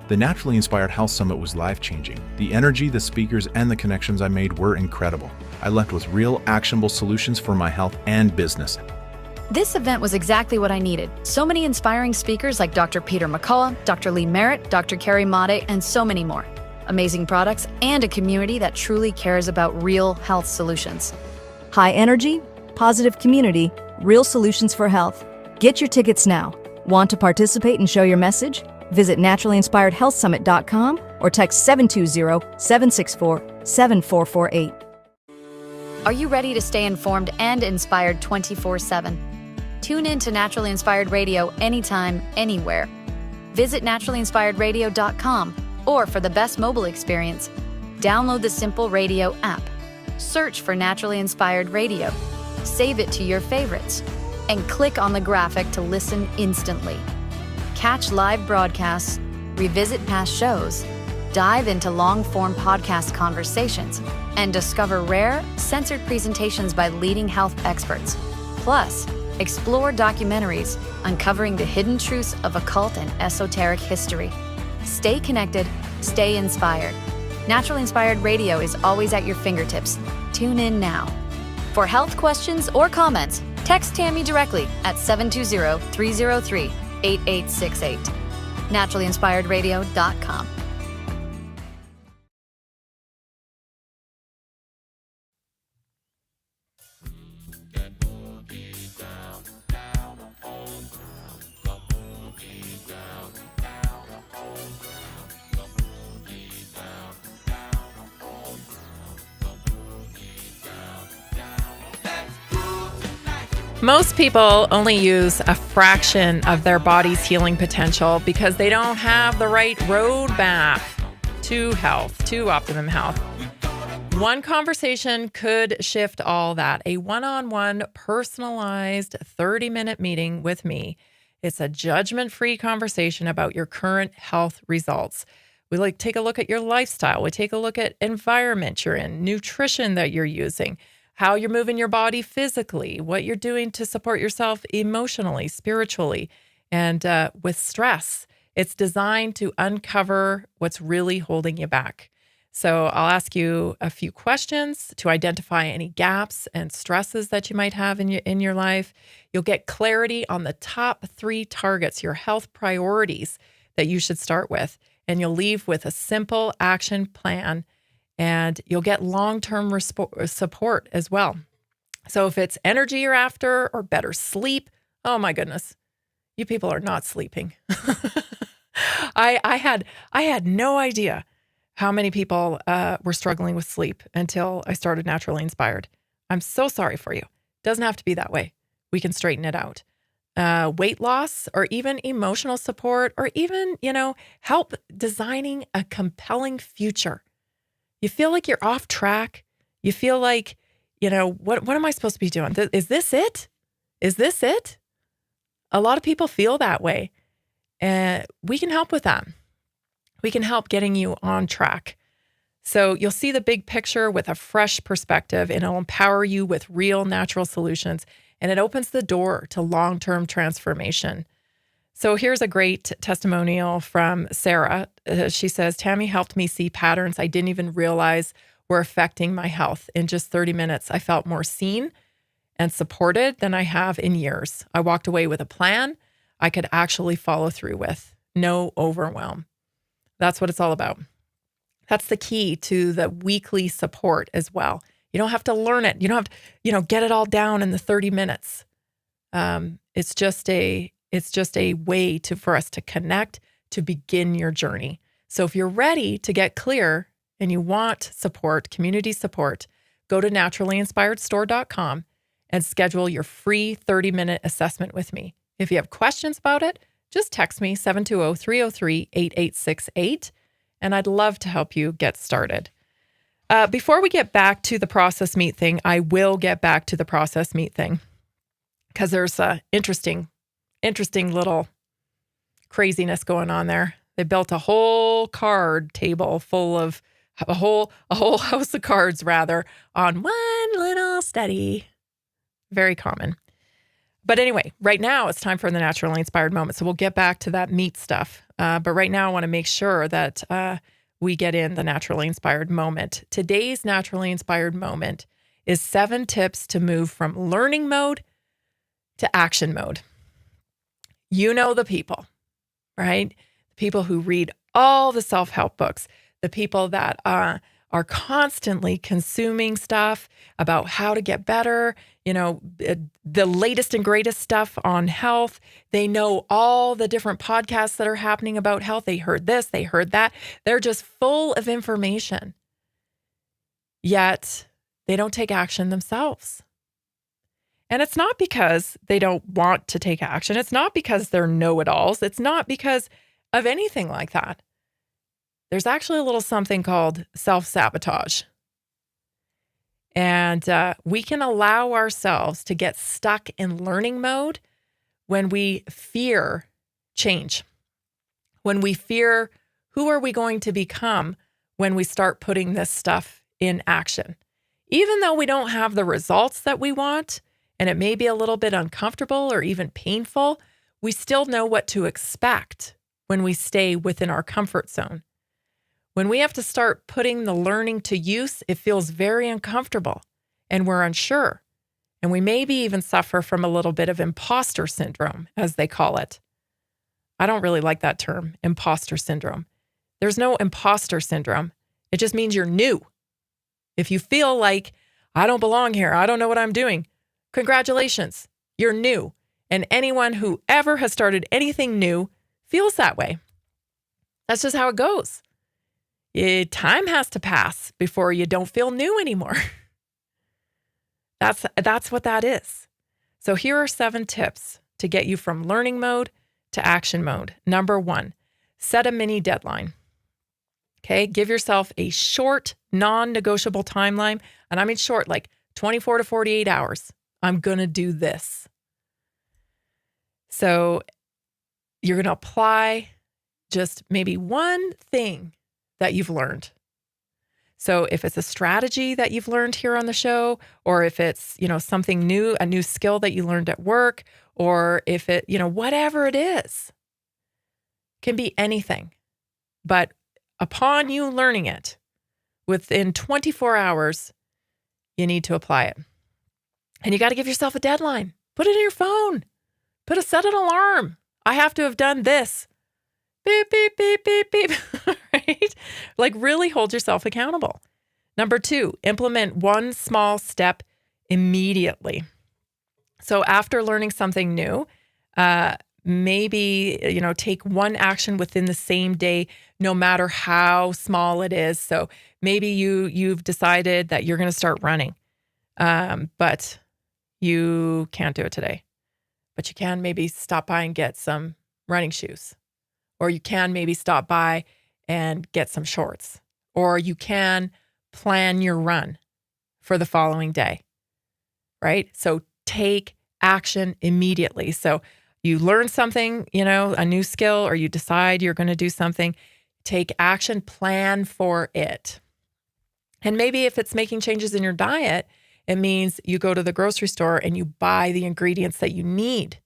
The Naturally Inspired Health Summit was life-changing. The energy, the speakers, and the connections I made were incredible. I left with real, actionable solutions for my health and business. This event was exactly what I needed. So many inspiring speakers like Dr. Peter McCullough, Dr. Lee Merritt, Dr. Carrie Made, and so many more. Amazing products and a community that truly cares about real health solutions. High energy, positive community, real solutions for health. Get your tickets now. Want to participate and show your message? Visit naturallyinspiredhealthsummit.com or text 720-764-7448. Are you ready to stay informed and inspired 24/7? Tune in to Naturally Inspired Radio anytime, anywhere. Visit naturallyinspiredradio.com, or for the best mobile experience, download the Simple Radio app. Search for Naturally Inspired Radio, save it to your favorites, and click on the graphic to listen instantly. Catch live broadcasts, revisit past shows, dive into long-form podcast conversations, and discover rare, censored presentations by leading health experts. Plus, explore documentaries uncovering the hidden truths of occult and esoteric history. Stay connected, stay inspired. Naturally Inspired Radio is always at your fingertips. Tune in now. For health questions or comments, text Tammy directly at 720-303-8868. naturallyinspiredradio.com. Most people only use a fraction of their body's healing potential because they don't have the right roadmap to health, to optimum health. One conversation could shift all that. A one-on-one, personalized 30-minute meeting with me. It's a judgment-free conversation about your current health results. We take a look at your lifestyle. We take a look at environment you're in, nutrition that you're using, how you're moving your body physically, what you're doing to support yourself emotionally, spiritually, and with stress. It's designed to uncover what's really holding you back. So I'll ask you a few questions to identify any gaps and stresses that you might have in your life. You'll get clarity on the top 3 targets, your health priorities that you should start with, and you'll leave with a simple action plan. And you'll get long-term support as well. So if it's energy you're after or better sleep, oh my goodness, you people are not sleeping. I had no idea how many people were struggling with sleep until I started Naturally Inspired. I'm so sorry for you. Doesn't have to be that way. We can straighten it out. Weight loss or even emotional support or even, help designing a compelling future. You feel like you're off track. You feel like, what am I supposed to be doing? Is this it? Is this it? A lot of people feel that way. And we can help with that. We can help getting you on track. So you'll see the big picture with a fresh perspective, and it'll empower you with real natural solutions. And it opens the door to long-term transformation. So here's a great testimonial from Sarah. She says, Tammy helped me see patterns I didn't even realize were affecting my health. In just 30 minutes, I felt more seen and supported than I have in years. I walked away with a plan I could actually follow through with. No overwhelm. That's what it's all about. That's the key to the weekly support as well. You don't have to learn it. You don't have to, get it all down in the 30 minutes. It's just a way for us to connect, to begin your journey. So if you're ready to get clear and you want support, community support, go to naturallyinspiredstore.com and schedule your free 30-minute assessment with me. If you have questions about it, just text me 720-303-8868, and I'd love to help you get started. Before we get back to the processed meat thing, I will get back to the processed meat thing because there's a interesting little craziness going on there. They built a whole card table full of a whole house of cards rather on one little study. Very common. But anyway, right now it's time for the naturally inspired moment. So we'll get back to that meat stuff. But right now I want to make sure that we get in the naturally inspired moment. Today's naturally inspired moment is 7 tips to move from learning mode to action mode. You know the people, right? The people who read all the self-help books, the people that are constantly consuming stuff about how to get better, the latest and greatest stuff on health. They know all the different podcasts that are happening about health. They heard this, they heard that. They're just full of information. Yet they don't take action themselves. And it's not because they don't want to take action. It's not because they're know-it-alls. It's not because of anything like that. There's actually a little something called self-sabotage. And we can allow ourselves to get stuck in learning mode when we fear change, when we fear who are we going to become when we start putting this stuff in action. Even though we don't have the results that we want, and it may be a little bit uncomfortable or even painful, we still know what to expect when we stay within our comfort zone. When we have to start putting the learning to use, it feels very uncomfortable and we're unsure. And we maybe even suffer from a little bit of imposter syndrome, as they call it. I don't really like that term, imposter syndrome. There's no imposter syndrome. It just means you're new. If you feel like, I don't belong here, I don't know what I'm doing, congratulations, you're new. And anyone who ever has started anything new feels that way. That's just how it goes. Time has to pass before you don't feel new anymore. That's what that is. So here are 7 tips to get you from learning mode to action mode. Number 1, set a mini deadline. Okay, give yourself a short, non-negotiable timeline. And I mean short, like 24 to 48 hours. I'm going to do this. So you're going to apply just maybe one thing that you've learned. So if it's a strategy that you've learned here on the show, or if it's, something new, a new skill that you learned at work, or if it, whatever it is, can be anything. But upon you learning it, within 24 hours, you need to apply it. And you got to give yourself a deadline. Put it in your phone. Set an alarm. I have to have done this. Beep, beep, beep, beep, beep. Right? Like really hold yourself accountable. Number 2, implement one small step immediately. So after learning something new, maybe, take one action within the same day, no matter how small it is. So maybe you've decided that you're going to start running, but you can't do it today. But you can maybe stop by and get some running shoes. Or you can maybe stop by and get some shorts. Or you can plan your run for the following day, right? So take action immediately. So you learn something, a new skill, or you decide you're going to do something, take action, plan for it. And maybe if it's making changes in your diet, it means you go to the grocery store and you buy the ingredients that you need,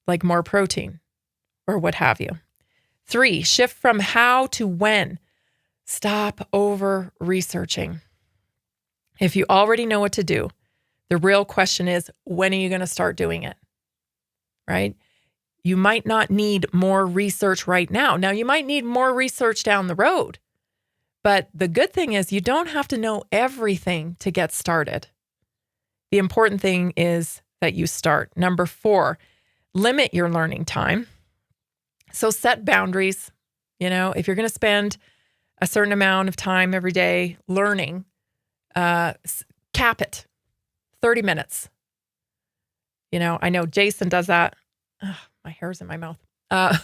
like more protein or what have you. 3, shift from how to when. Stop over researching. If you already know what to do, the real question is, when are you going to start doing it? Right? You might not need more research right now. Now, you might need more research down the road, But the good thing is you don't have to know everything to get started. The important thing is that you start. Number 4, limit your learning time. So set boundaries. If you're going to spend a certain amount of time every day learning, cap it. 30 minutes. I know Jason does that. Ugh, my hair's in my mouth.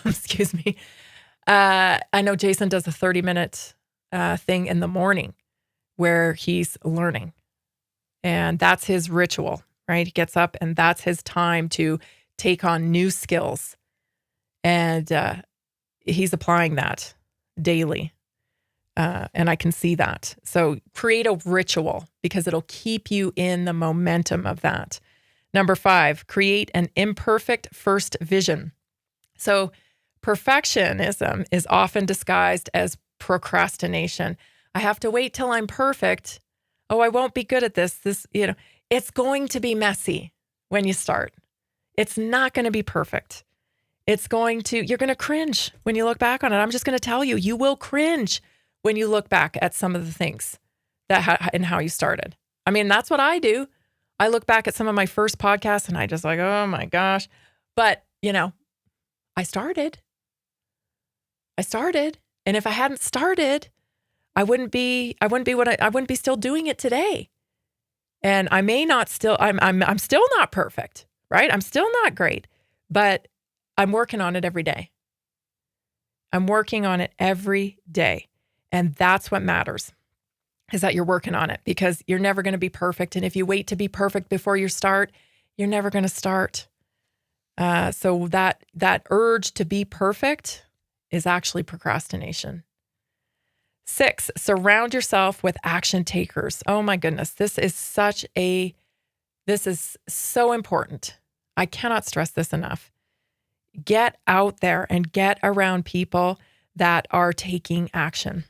Excuse me. I know Jason does a 30-minute thing in the morning where he's learning. And that's his ritual, right? He gets up and that's his time to take on new skills. And he's applying that daily. And I can see that. So create a ritual because it'll keep you in the momentum of that. Number 5, create an imperfect first vision. So perfectionism is often disguised as procrastination. I have to wait till I'm perfect. Oh, I won't be good at this. It's going to be messy when you start. It's not going to be perfect. You're going to cringe when you look back on it. I'm just going to tell you, you will cringe when you look back at some of the things and how you started. I mean, that's what I do. I look back at some of my first podcasts and I just like, oh my gosh. But, I started. And if I hadn't started, I wouldn't be still doing it today. And I may not still, I'm still not perfect, right? I'm still not great, but I'm working on it every day. I'm working on it every day. And that's what matters, is that you're working on it, because you're never going to be perfect. And if you wait to be perfect before you start, you're never going to start. So that urge to be perfect is actually procrastination. 6, surround yourself with action takers. Oh my goodness. This is so important. I cannot stress this enough. Get out there and get around people that are taking action.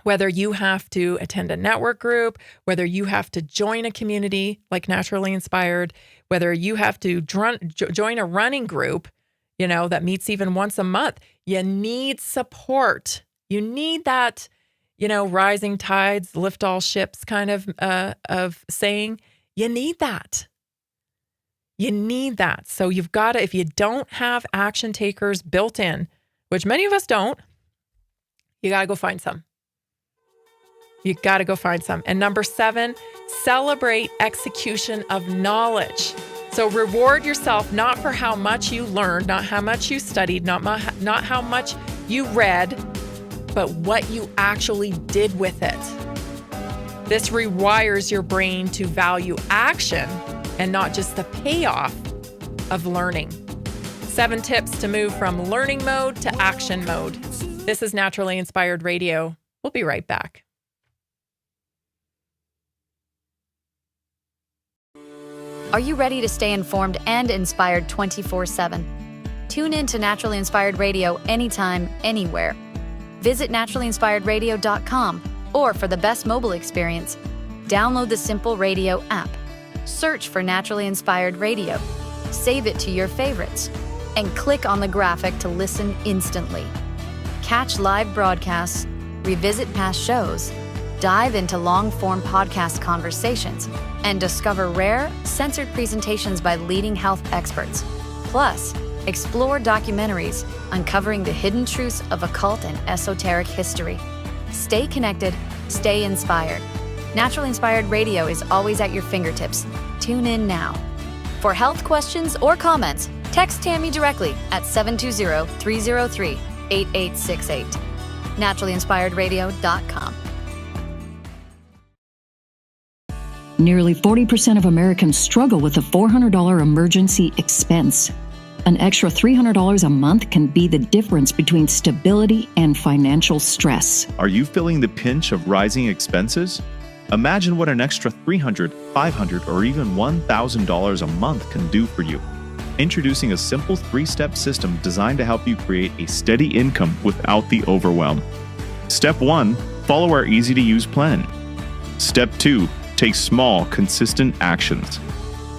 Whether you have to attend a network group, whether you have to join a community like Naturally Inspired, whether you have to join a running group, that meets even once a month, you need support. You need that, rising tides lift all ships kind of saying. You need that. You need that. So you've got to, if you don't have action takers built in, which many of us don't, you got to go find some. You got to go find some. And number 7, celebrate execution of knowledge. So reward yourself not for how much you learned, not how much you studied, not how much you read, but what you actually did with it. This rewires your brain to value action and not just the payoff of learning. 7 tips to move from learning mode to action mode. This is Naturally Inspired Radio. We'll be right back. Are you ready to stay informed and inspired 24/7? Tune in to Naturally Inspired Radio anytime, anywhere. Visit naturallyinspiredradio.com, or for the best mobile experience, download the Simple Radio app. Search for Naturally Inspired Radio, save it to your favorites, and click on the graphic to listen instantly. Catch live broadcasts, revisit past shows, dive into long-form podcast conversations, and discover rare, censored presentations by leading health experts. Plus, explore documentaries uncovering the hidden truths of occult and esoteric history. Stay connected, stay inspired. Naturally Inspired Radio is always at your fingertips. Tune in now. For health questions or comments, text Tammy directly at 720-303-8868. naturallyinspiredradio.com. Nearly 40% of Americans struggle with a $400 emergency expense. An extra $300 a month can be the difference between stability and financial stress. Are you feeling the pinch of rising expenses? Imagine what an extra $300, $500, or even $1,000 a month can do for you. Introducing a simple 3-step system designed to help you create a steady income without the overwhelm. Step 1, follow our easy-to-use plan. Step 2, take small, consistent actions.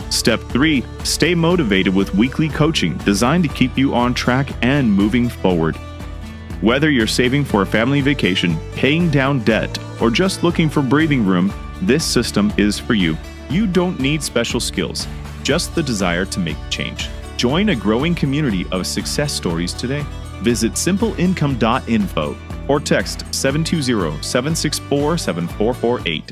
Step 3, stay motivated with weekly coaching designed to keep you on track and moving forward. Whether you're saving for a family vacation, paying down debt, or just looking for breathing room, this system is for you. You don't need special skills, just the desire to make change. Join a growing community of success stories today. Visit simpleincome.info or text 720-764-7448.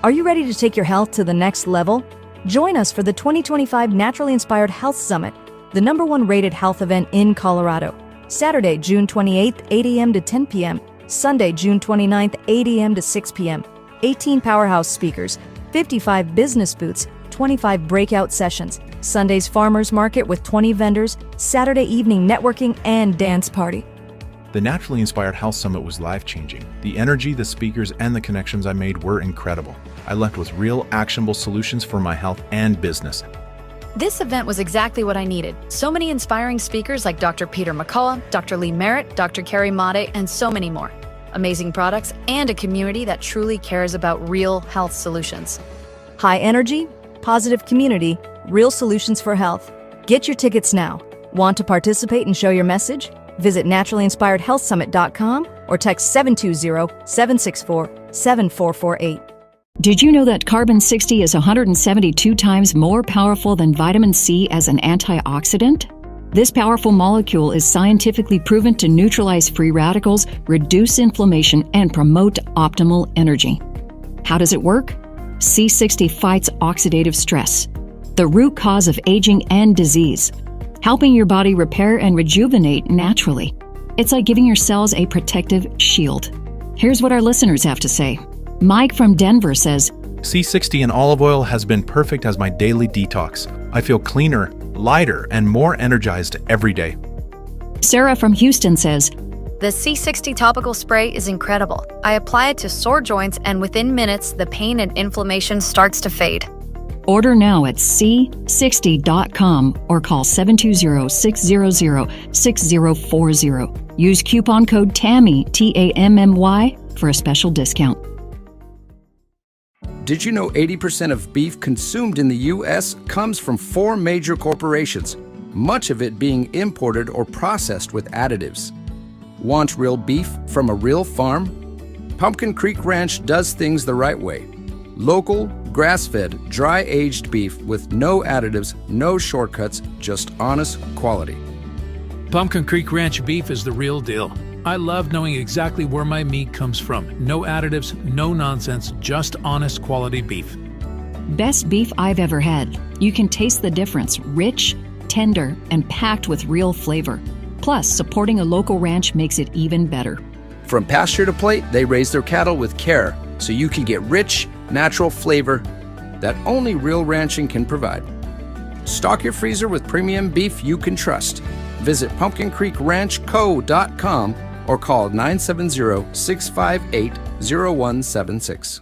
Are you ready to take your health to the next level? Join us for the 2025 Naturally Inspired Health Summit, the #1 rated health event in Colorado. Saturday, June 28th, 8 a.m. to 10 p.m. Sunday, June 29th, 8 a.m. to 6 p.m. 18 powerhouse speakers, 55 business booths, 25 breakout sessions, Sunday's farmers market with 20 vendors, Saturday evening networking and dance party. The Naturally Inspired Health Summit was life-changing. The energy, the speakers, and the connections I made were incredible. I left with real, actionable solutions for my health and business. This event was exactly what I needed. So many inspiring speakers like Dr. Peter McCullough, Dr. Lee Merritt, Dr. Carrie Made, and so many more. Amazing products and a community that truly cares about real health solutions. High energy, positive community, real solutions for health. Get your tickets now. Want to participate and show your message? Visit naturallyinspiredhealthsummit.com or text 720-764-7448. Did you know that carbon 60 is 172 times more powerful than vitamin C as an antioxidant? This powerful molecule is scientifically proven to neutralize free radicals, reduce inflammation, and promote optimal energy. How does it work? C60 fights oxidative stress, the root cause of aging and disease, helping your body repair and rejuvenate naturally. It's like giving your cells a protective shield. Here's what our listeners have to say. Mike from Denver says, C60 in olive oil has been perfect as my daily detox. I feel cleaner, lighter, and more energized every day. Sarah from Houston says, The C60 topical spray is incredible. I apply it to sore joints and within minutes, the pain and inflammation starts to fade. order now at c60.com or call 720-600-6040. Use coupon code TAMMY, T-A-M-M-Y, for a special discount. Did you know 80% of beef consumed in the U.S. comes from 4 major corporations, much of it being imported or processed with additives? Want real beef from a real farm? Pumpkin Creek Ranch does things the right way. Local, grass-fed, dry-aged beef with no additives, no shortcuts, just honest quality. Pumpkin Creek Ranch beef is the real deal. I love knowing exactly where my meat comes from. No additives, no nonsense, just honest quality beef. Best beef I've ever had. You can taste the difference. Rich, tender, and packed with real flavor. Plus, supporting a local ranch makes it even better. From pasture to plate, they raise their cattle with care, so you can get rich, natural flavor that only real ranching can provide. Stock your freezer with premium beef you can trust. Visit pumpkincreekranchco.com or call 970-658-0176.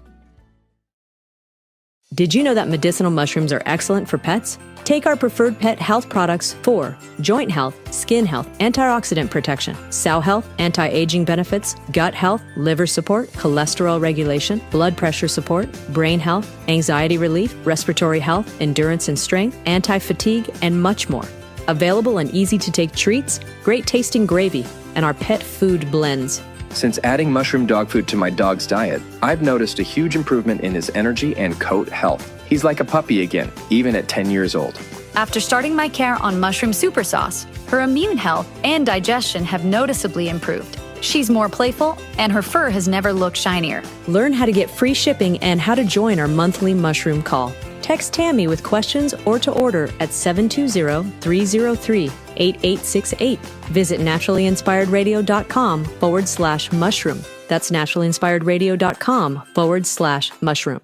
Did you know that medicinal mushrooms are excellent for pets? Take our preferred pet health products for joint health, skin health, antioxidant protection, cell health, anti-aging benefits, gut health, liver support, cholesterol regulation, blood pressure support, brain health, anxiety relief, respiratory health, endurance and strength, anti-fatigue, and much more. Available in easy-to-take treats, great-tasting gravy, and our pet food blends. Since adding mushroom dog food to my dog's diet, I've noticed a huge improvement in his energy and coat health. He's like a puppy again, even at 10 years old. After starting my care on mushroom super sauce, her immune health and digestion have noticeably improved. She's more playful, and her fur has never looked shinier. Learn how to get free shipping and how to join our monthly mushroom call. Text Tammy with questions or to order at 720-303-8868. Visit naturallyinspiredradio.com/mushroom. That's naturallyinspiredradio.com/mushroom.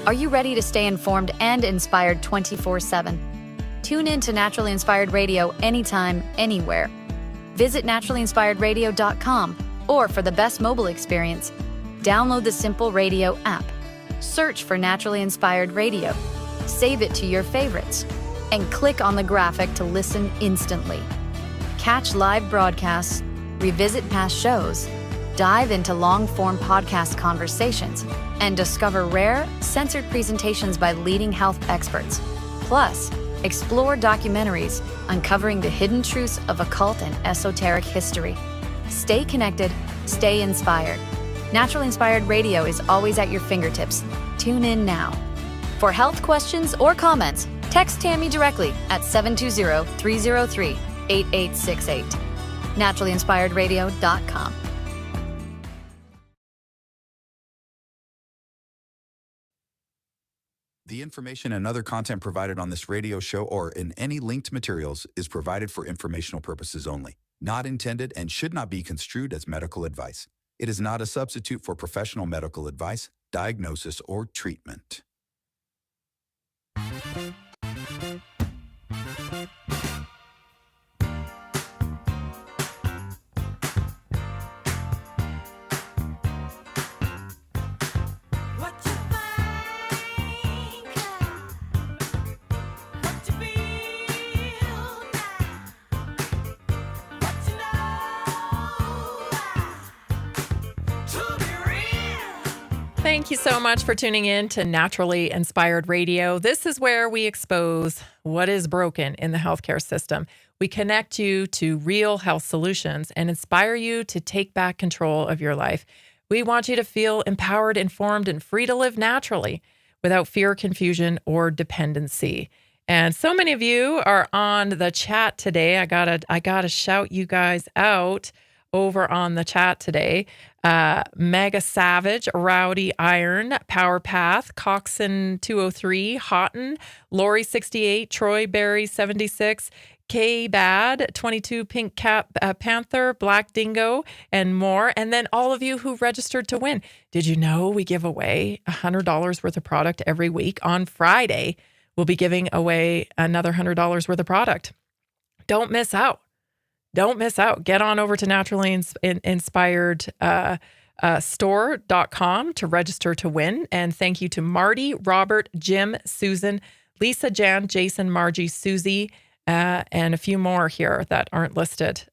Are you ready to stay informed and inspired 24/7? Tune in to Naturally Inspired Radio anytime, anywhere. Visit naturallyinspiredradio.com or for the best mobile experience, download the Simple Radio app. Search for Naturally Inspired Radio, save it to your favorites, and click on the graphic to listen instantly. Catch live broadcasts, revisit past shows, dive into long-form podcast conversations, and discover rare, censored presentations by leading health experts. Plus, Explore documentaries uncovering the hidden truths of occult and esoteric history. Stay connected, stay inspired. Naturally Inspired Radio is always at your fingertips. Tune in now. For health questions or comments, text Tammy directly at 720-303-8868. NaturallyInspiredRadio.com. The information and other content provided on this radio show or in any linked materials is provided for informational purposes only, not intended and should not be construed as medical advice. It is not a substitute for professional medical advice, diagnosis, or treatment. Thank you so much for tuning in to Naturally Inspired Radio. This is where we expose what is broken in the healthcare system. We connect you to real health solutions and inspire you to take back control of your life. We want you to feel empowered, informed, and free to live naturally without fear, confusion, or dependency. And so many of you are on the chat today. I gotta shout you guys out over on the chat today. Mega Savage, Rowdy Iron, Power Path, Coxon 203, Houghton, Lori 68, Troy Berry 76, K Bad 22, Pink Cap Panther, Black Dingo, and more. And then all of you who registered to win. Did you know we give away $100 worth of product every week? On Friday, we'll be giving away another $100 worth of product. Don't miss out. Don't miss out. Get on over to Naturally Inspired store.com to register to win. And thank you to Marty, Robert, Jim, Susan, Lisa, Jan, Jason, Margie, Susie, and a few more here that aren't listed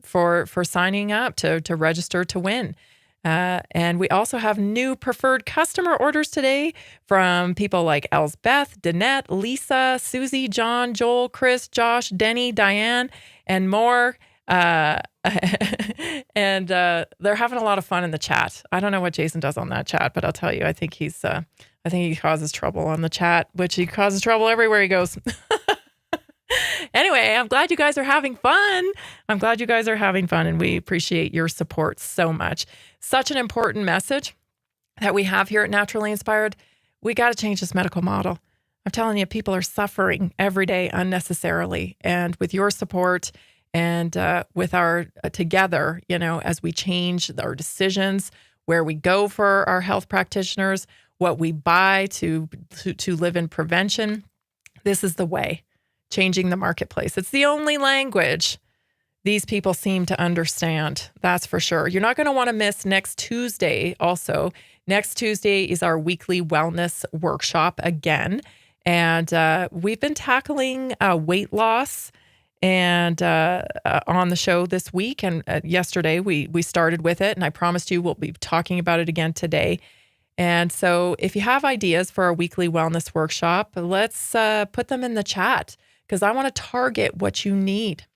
for signing up to register to win. And we also have new preferred customer orders today from people like Elsbeth, Danette, Lisa, Susie, John, Joel, Chris, Josh, Denny, Diane, and more. And they're having a lot of fun in the chat. I don't know what Jason does on that chat, but I'll tell you, I think he causes trouble on the chat, which he causes trouble everywhere he goes. Anyway, I'm glad you guys are having fun. And we appreciate your support so much. Such an important message that we have here at Naturally Inspired. We got to change this medical model. I'm telling you, people are suffering every day unnecessarily. And with your support and with our together, as we change our decisions, where we go for our health practitioners, what we buy to live in prevention, this is the way. Changing the marketplace. It's the only language these people seem to understand. That's for sure. You're not going to want to miss next Tuesday also. Next Tuesday is our weekly wellness workshop again. And we've been tackling weight loss and on the show this week. And yesterday we started with it. And I promised you we'll be talking about it again today. And so if you have ideas for our weekly wellness workshop, let's put them in the chat, because I want to target what you need.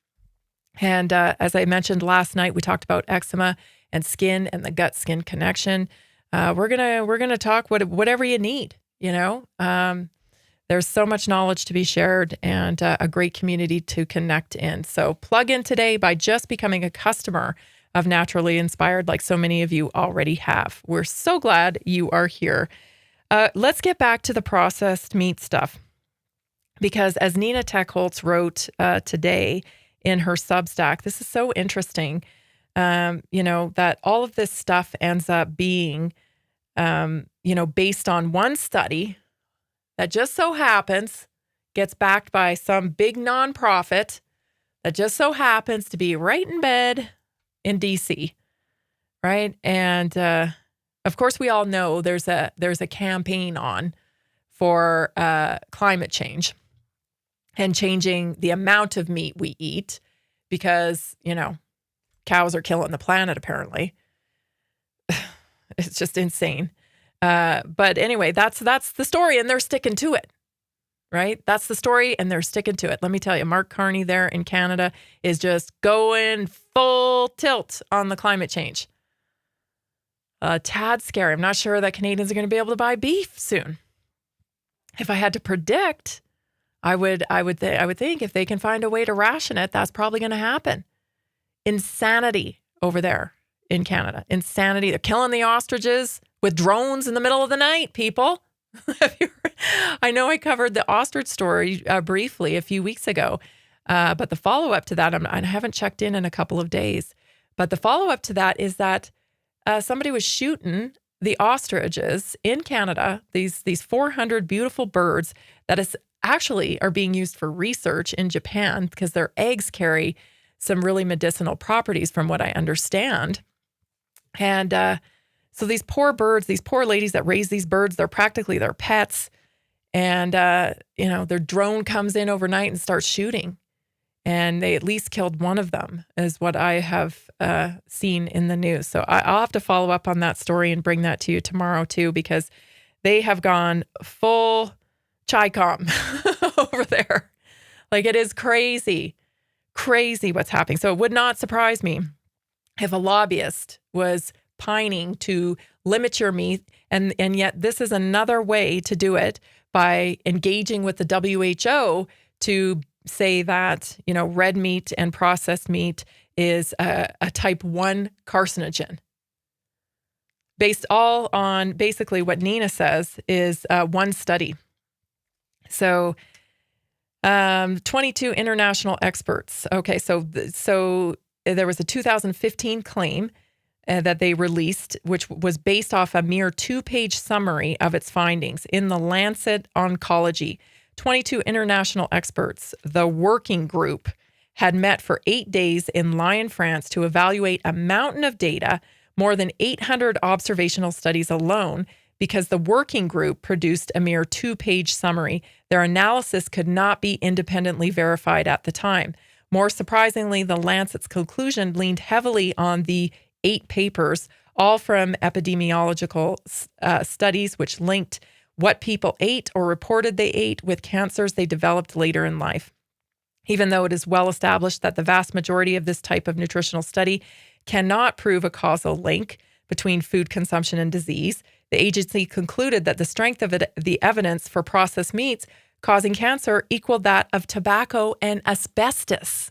And as I mentioned last night, we talked about eczema and skin and the gut-skin connection. We're gonna talk whatever you need. There's so much knowledge to be shared and a great community to connect in. So plug in today by just becoming a customer of Naturally Inspired, like so many of you already have. We're so glad you are here. Let's get back to the processed meat stuff. Because as Nina Techholtz wrote today in her Substack, this is so interesting, that all of this stuff ends up being, based on one study that just so happens gets backed by some big nonprofit that just so happens to be right in bed in DC, right? And of course, we all know there's a campaign on for climate change and changing the amount of meat we eat because, cows are killing the planet, apparently. It's just insane. But anyway, that's the story, and they're sticking to it, right? That's the story, and they're sticking to it. Let me tell you, Mark Carney there in Canada is just going full tilt on the climate change. A tad scary. I'm not sure that Canadians are going to be able to buy beef soon. If I had to predict, I would think if they can find a way to ration it, that's probably going to happen. Insanity over there in Canada. Insanity. They're killing the ostriches with drones in the middle of the night, people. I know I covered the ostrich story briefly a few weeks ago, but the follow-up to that, I haven't checked in a couple of days, but the follow-up to that is that somebody was shooting the ostriches in Canada, these 400 beautiful birds that is actually are being used for research in Japan because their eggs carry some really medicinal properties from what I understand. And so these poor birds, these poor ladies that raise these birds, they're practically their pets. And, their drone comes in overnight and starts shooting. And they at least killed one of them, is what I have seen in the news. So I'll have to follow up on that story and bring that to you tomorrow too, because they have gone full Chi-Com over there. Like, it is crazy what's happening. So it would not surprise me if a lobbyist was pining to limit your meat, and yet this is another way to do it, by engaging with the WHO to say that, red meat and processed meat is a type 1 carcinogen. Based all on basically what Nina says is one study. So 22 international experts. Okay, so there was a 2015 claim that they released, which was based off a mere 2-page summary of its findings in the Lancet Oncology. 22 international experts, the working group, had met for 8 days in Lyon, France, to evaluate a mountain of data, more than 800 observational studies alone, because the working group produced a mere 2-page summary. Their analysis could not be independently verified at the time. More surprisingly, the Lancet's conclusion leaned heavily on the 8 papers, all from epidemiological studies, which linked what people ate or reported they ate with cancers they developed later in life. Even though it is well established that the vast majority of this type of nutritional study cannot prove a causal link between food consumption and disease, the agency concluded that the strength of the evidence for processed meats causing cancer equaled that of tobacco and asbestos.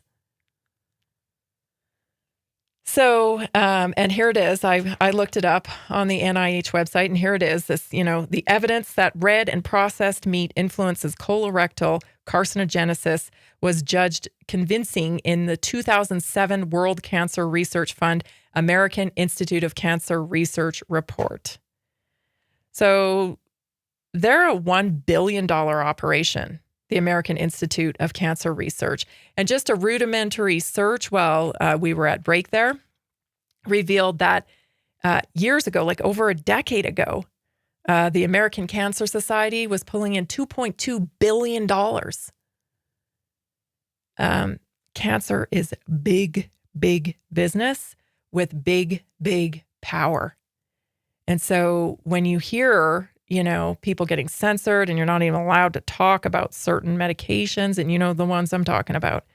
So, and here it is. I looked it up on the NIH website, and here it is. This, the evidence that red and processed meat influences colorectal carcinogenesis was judged convincing in the 2007 World Cancer Research Fund American Institute of Cancer Research report. So they're a $1 billion operation, the American Institute of Cancer Research. And just a rudimentary search while we were at break there revealed that years ago, like over a decade ago, the American Cancer Society was pulling in $2.2 billion. Cancer is big, big business with big, big power. And so when you hear, people getting censored and you're not even allowed to talk about certain medications, and the ones I'm talking about,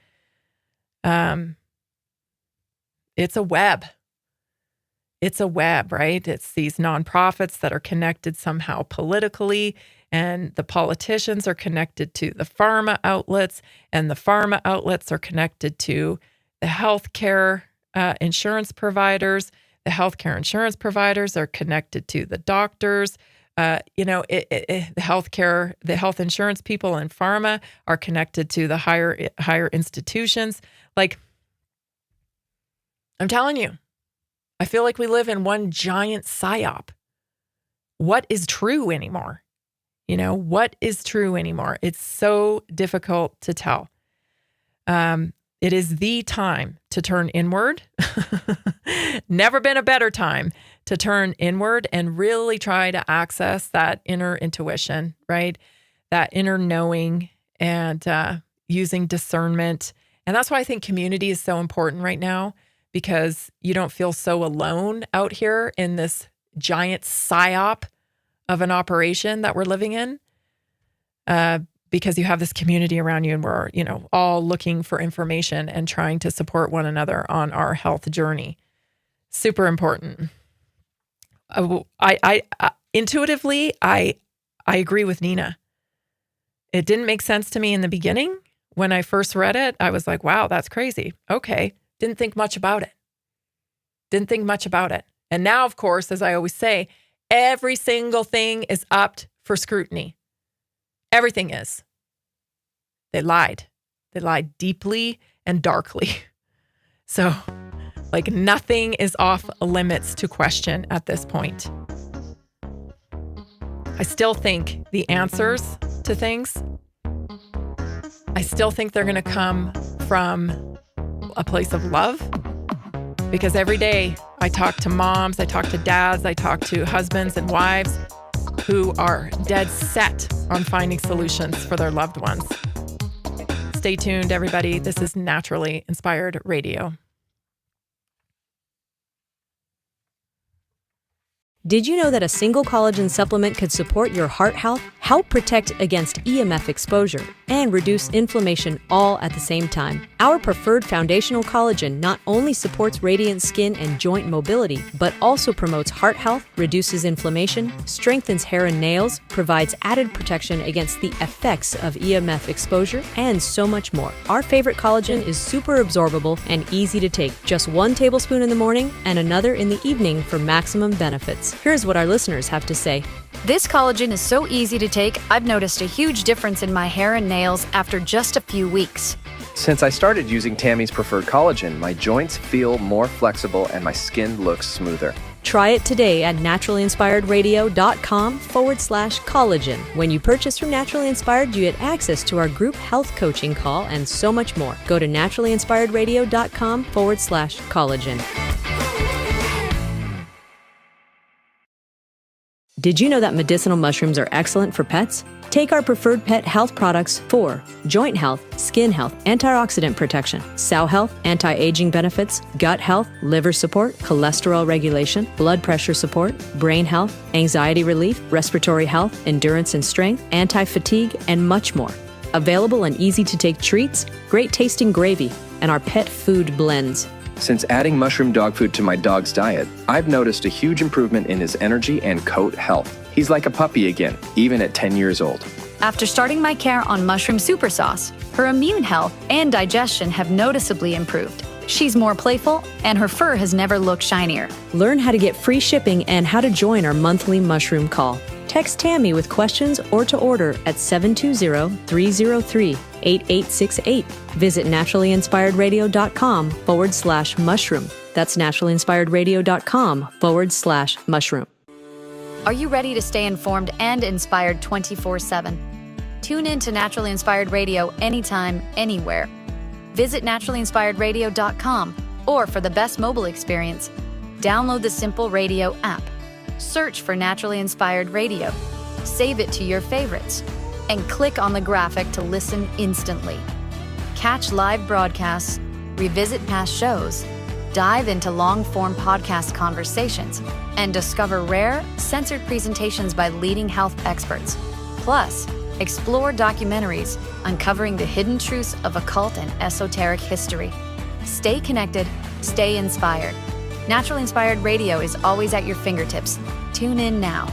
it's a web. It's a web, right? It's these nonprofits that are connected somehow politically, and the politicians are connected to the pharma outlets, and the pharma outlets are connected to the healthcare insurance providers. The healthcare insurance providers are connected to the doctors. The health insurance people and pharma are connected to the higher institutions. Like, I'm telling you, I feel like we live in one giant psyop. What is true anymore? What is true anymore? It's so difficult to tell. It is the time to turn inward. Never been a better time to turn inward and really try to access that inner intuition, right? That inner knowing, and using discernment. And that's why I think community is so important right now, because you don't feel so alone out here in this giant psyop of an operation that we're living in. because you have this community around you and we're, all looking for information and trying to support one another on our health journey. Super important. I intuitively, I agree with Nina. It didn't make sense to me in the beginning. When I first read it, I was like, wow, that's crazy. Okay. Didn't think much about it. And now, of course, as I always say, every single thing is up for scrutiny. Everything is. They lied. They lied deeply and darkly. So, nothing is off limits to question at this point. I still think the answers to things, I still think they're going to come from a place of love. Because every day I talk to moms, I talk to dads, I talk to husbands and wives who are dead set on finding solutions for their loved ones. Stay tuned, everybody. This is Naturally Inspired Radio. Did you know that a single collagen supplement could support your heart health, help protect against EMF exposure, and reduce inflammation all at the same time? Our preferred foundational collagen not only supports radiant skin and joint mobility, but also promotes heart health, reduces inflammation, strengthens hair and nails, provides added protection against the effects of EMF exposure, and so much more. Our favorite collagen is super absorbable and easy to take. Just 1 tablespoon in the morning and another in the evening for maximum benefits. Here's what our listeners have to say. This collagen is so easy to take, I've noticed a huge difference in my hair and nails after just a few weeks. Since I started using Tammy's preferred collagen, my joints feel more flexible and my skin looks smoother. Try it today at naturalinspiredradio.com/collagen. When you purchase from Naturally Inspired, you get access to our group health coaching call and so much more. Go to naturalinspiredradio.com/collagen. Did you know that medicinal mushrooms are excellent for pets? Take our preferred pet health products for joint health, skin health, antioxidant protection, cell health, anti-aging benefits, gut health, liver support, cholesterol regulation, blood pressure support, brain health, anxiety relief, respiratory health, endurance and strength, anti-fatigue, and much more. Available in easy-to-take treats, great tasting gravy, and our pet food blends. Since adding mushroom dog food to my dog's diet, I've noticed a huge improvement in his energy and coat health. He's like a puppy again, even at 10 years old. After starting my care on mushroom super sauce, her immune health and digestion have noticeably improved. She's more playful, and her fur has never looked shinier. Learn how to get free shipping and how to join our monthly mushroom call. Text Tammy with questions or to order at 720-303-8868. Visit naturalinspiredradio.com/mushroom. That's naturalinspiredradio.com/mushroom. Are you ready to stay informed and inspired 24/7? Tune in to Naturally Inspired Radio anytime, anywhere. Visit naturalinspiredradio.com, or for the best mobile experience, download the Simple Radio app. Search for Naturally Inspired Radio, save it to your favorites, and click on the graphic to listen instantly. Catch live broadcasts, revisit past shows, dive into long-form podcast conversations, and discover rare, censored presentations by leading health experts. Plus, explore documentaries uncovering the hidden truths of occult and esoteric history. Stay connected, stay inspired. Naturally Inspired Radio is always at your fingertips. Tune in now.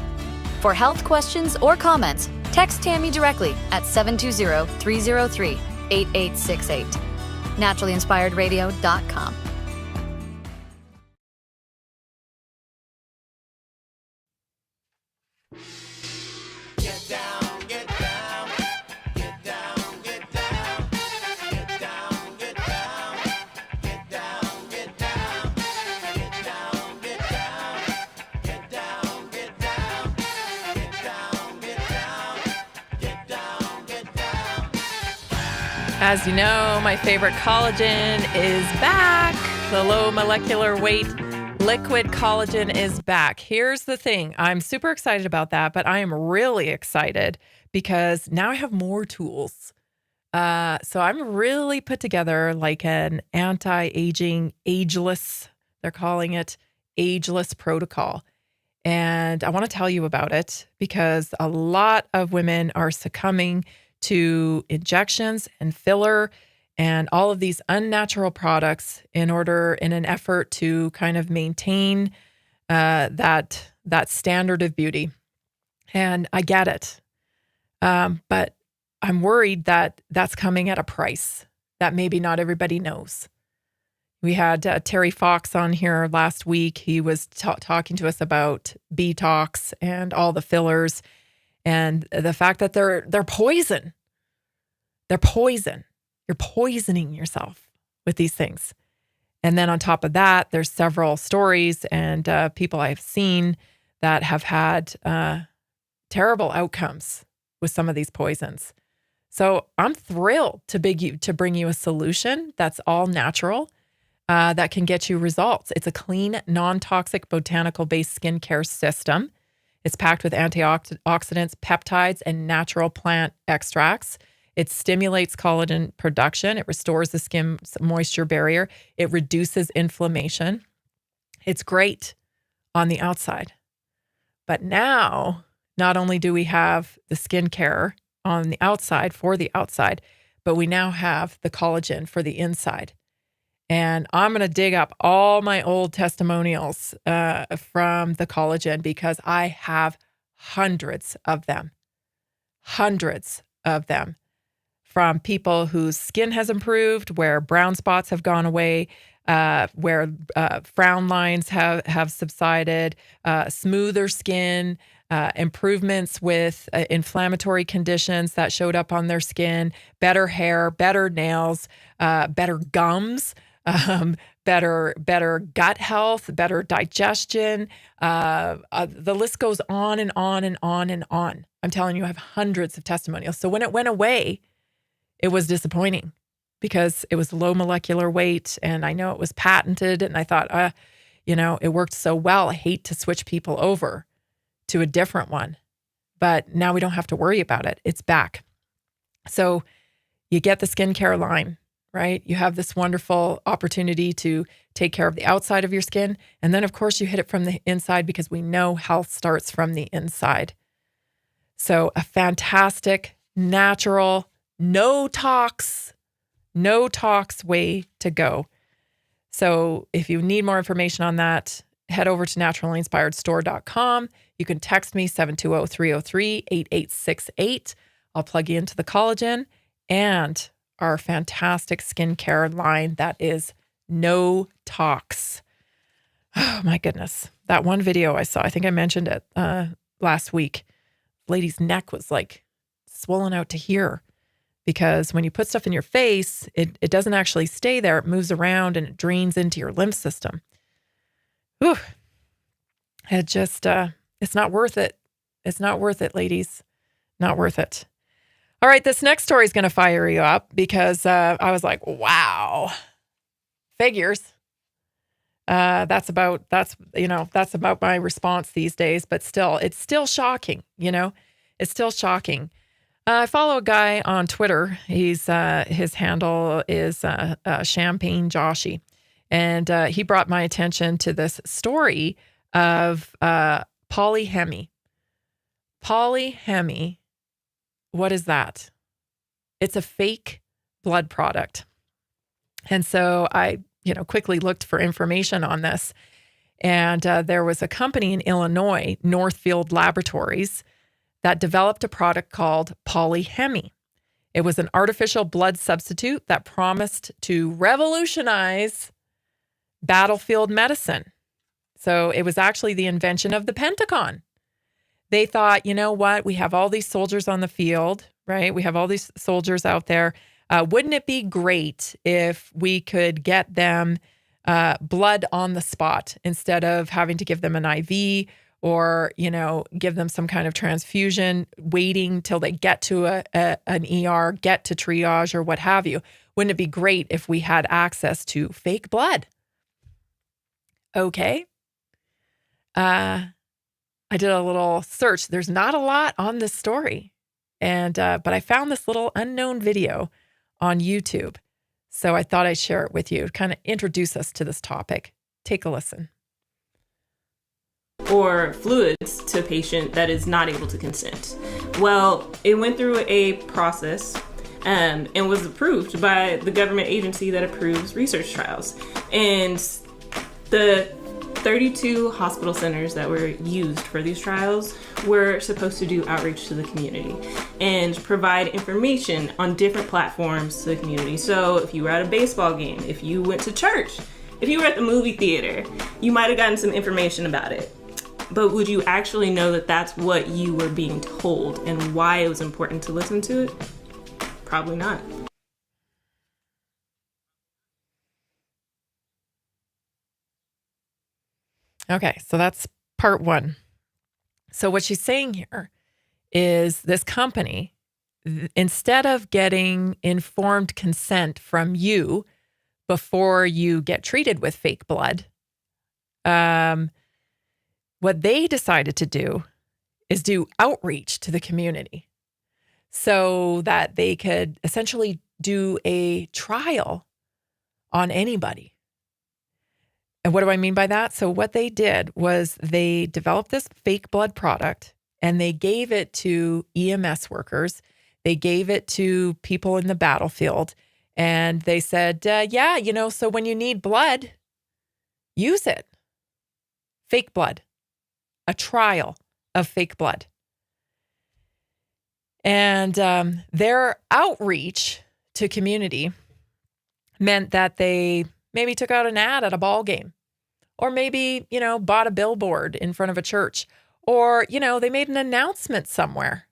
For health questions or comments, text Tammy directly at 720-303-8868. NaturallyInspiredRadio.com. As you know, my favorite collagen is back. The low molecular weight liquid collagen is back. Here's the thing. I'm super excited about that, but I am really excited because now I have more tools. So I'm really put together like an anti-aging, ageless, they're calling it ageless protocol. And I want to tell you about it because a lot of women are succumbing to injections and filler and all of these unnatural products in an effort to kind of maintain that standard of beauty. And I get it. But I'm worried that that's coming at a price that maybe not everybody knows. We had Terry Fox on here last week. He was talking to us about Botox and all the fillers and the fact that they're poison. They're poison. You're poisoning yourself with these things. And then on top of that, there's several stories and people I've seen that have had terrible outcomes with some of these poisons. So I'm thrilled to bring you a solution that's all natural, that can get you results. It's a clean, non-toxic, botanical-based skincare system. It's packed with antioxidants, peptides, and natural plant extracts. It stimulates collagen production. It restores the skin's moisture barrier. It reduces inflammation. It's great on the outside. But now, not only do we have the skincare on the outside for the outside, but we now have the collagen for the inside. And I'm going to dig up all my old testimonials from the collagen because I have hundreds of them from people whose skin has improved, where brown spots have gone away, where frown lines have subsided, smoother skin, improvements with inflammatory conditions that showed up on their skin, better hair, better nails, better gums, better gut health, better digestion. The list goes on and on and on and on. I'm telling you, I have hundreds of testimonials. So when it went away, it was disappointing because it was low molecular weight and I know it was patented. And I thought, it worked so well. I hate to switch people over to a different one, but now we don't have to worry about it. It's back. So you get the skincare line, right? You have this wonderful opportunity to take care of the outside of your skin. And then of course you hit it from the inside because we know health starts from the inside. So a fantastic, natural, no tox way to go. So if you need more information on that, head over to naturallyinspiredstore.com. You can text me 720-303-8868. I'll plug you into the collagen and our fantastic skincare line that is no tox. Oh my goodness. That one video I saw, I think I mentioned it last week. Lady's neck was like swollen out to here because when you put stuff in your face, it doesn't actually stay there. It moves around and it drains into your lymph system. Whew. It just, it's not worth it. It's not worth it, ladies. Not worth it. All right, this next story is going to fire you up because I was like, wow, figures. That's about my response these days, but still, it's still shocking. It's still shocking. I follow a guy on Twitter. His handle is Champagne Joshy, and he brought my attention to this story of polyhemy. Polyhemy. What is that? It's a fake blood product. And so I, quickly looked for information on this. And there was a company in Illinois, Northfield Laboratories, that developed a product called polyhemy. It was an artificial blood substitute that promised to revolutionize battlefield medicine. So it was actually the invention of the Pentagon. They thought, you know what? We have all these soldiers on the field, right? We have all these soldiers out there. Wouldn't it be great if we could get them blood on the spot instead of having to give them an IV or, give them some kind of transfusion, waiting till they get to an ER, get to triage or what have you? Wouldn't it be great if we had access to fake blood? Okay. I did a little search. There's not a lot on this story. But I found this little unknown video on YouTube. So I thought I'd share it with you, kind of introduce us to this topic. Take a listen. or fluids to a patient that is not able to consent. Well, it went through a process and was approved by the government agency that approves research trials. And the 32 hospital centers that were used for these trials were supposed to do outreach to the community and provide information on different platforms to the community. So if you were at a baseball game, if you went to church, if you were at the movie theater, you might have gotten some information about it. But would you actually know that that's what you were being told and why it was important to listen to it? Probably not. Okay, so that's part one. So what she's saying here is this company, instead of getting informed consent from you before you get treated with fake blood, what they decided to do is do outreach to the community so that they could essentially do a trial on anybody. And what do I mean by that? So what they did was they developed this fake blood product and they gave it to EMS workers. They gave it to people in the battlefield. And they said, so when you need blood, use it. Fake blood. A trial of fake blood. And their outreach to community meant that they maybe took out an ad at a ball game, or maybe, bought a billboard in front of a church, or, they made an announcement somewhere.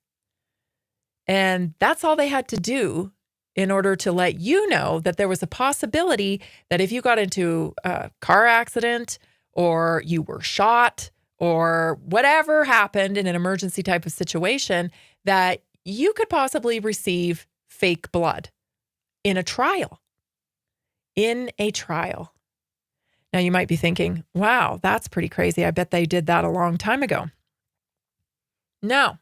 And that's all they had to do in order to let you know that there was a possibility that if you got into a car accident or you were shot or whatever happened in an emergency type of situation, that you could possibly receive fake blood in a trial. Now you might be thinking, wow, that's pretty crazy. I bet they did that a long time ago. No,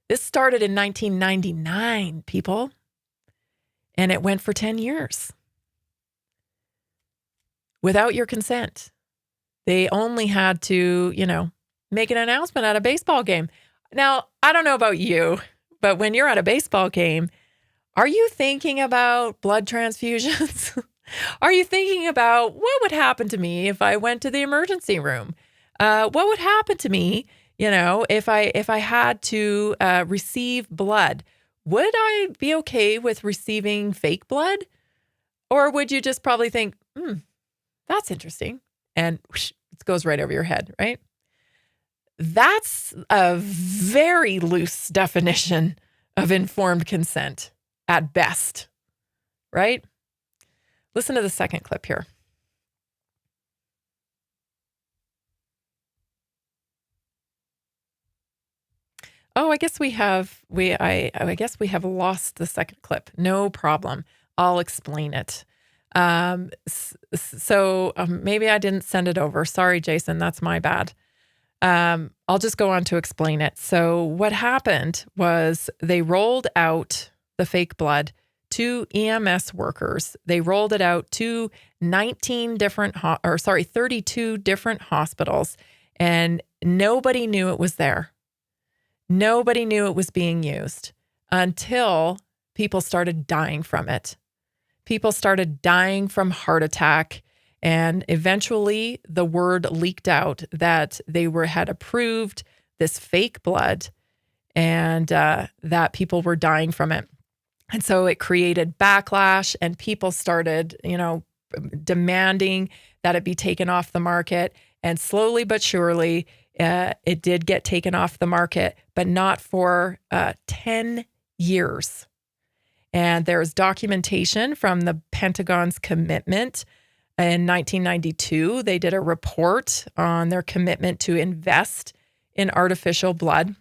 this started in 1999, people, and it went for 10 years without your consent. They only had to, make an announcement at a baseball game. Now, I don't know about you, but when you're at a baseball game, are you thinking about blood transfusions? Are you thinking about what would happen to me if I went to the emergency room? What would happen to me, if I had to receive blood? Would I be okay with receiving fake blood? Or would you just probably think, that's interesting, and whoosh, it goes right over your head, right? That's a very loose definition of informed consent at best, right? Listen to the second clip here. Oh, I guess we have lost the second clip. No problem. I'll explain it. So maybe I didn't send it over. Sorry, Jason, that's my bad. I'll just go on to explain it. So what happened was they rolled out the fake blood to EMS workers. They rolled it out to 32 different hospitals, and nobody knew it was there. Nobody knew it was being used until people started dying from it. People started dying from heart attack, and eventually the word leaked out that they had approved this fake blood and that people were dying from it. And so it created backlash, and people started, demanding that it be taken off the market. And slowly but surely, it did get taken off the market, but not for 10 years. And there's documentation from the Pentagon's commitment. In 1992, they did a report on their commitment to invest in artificial blood.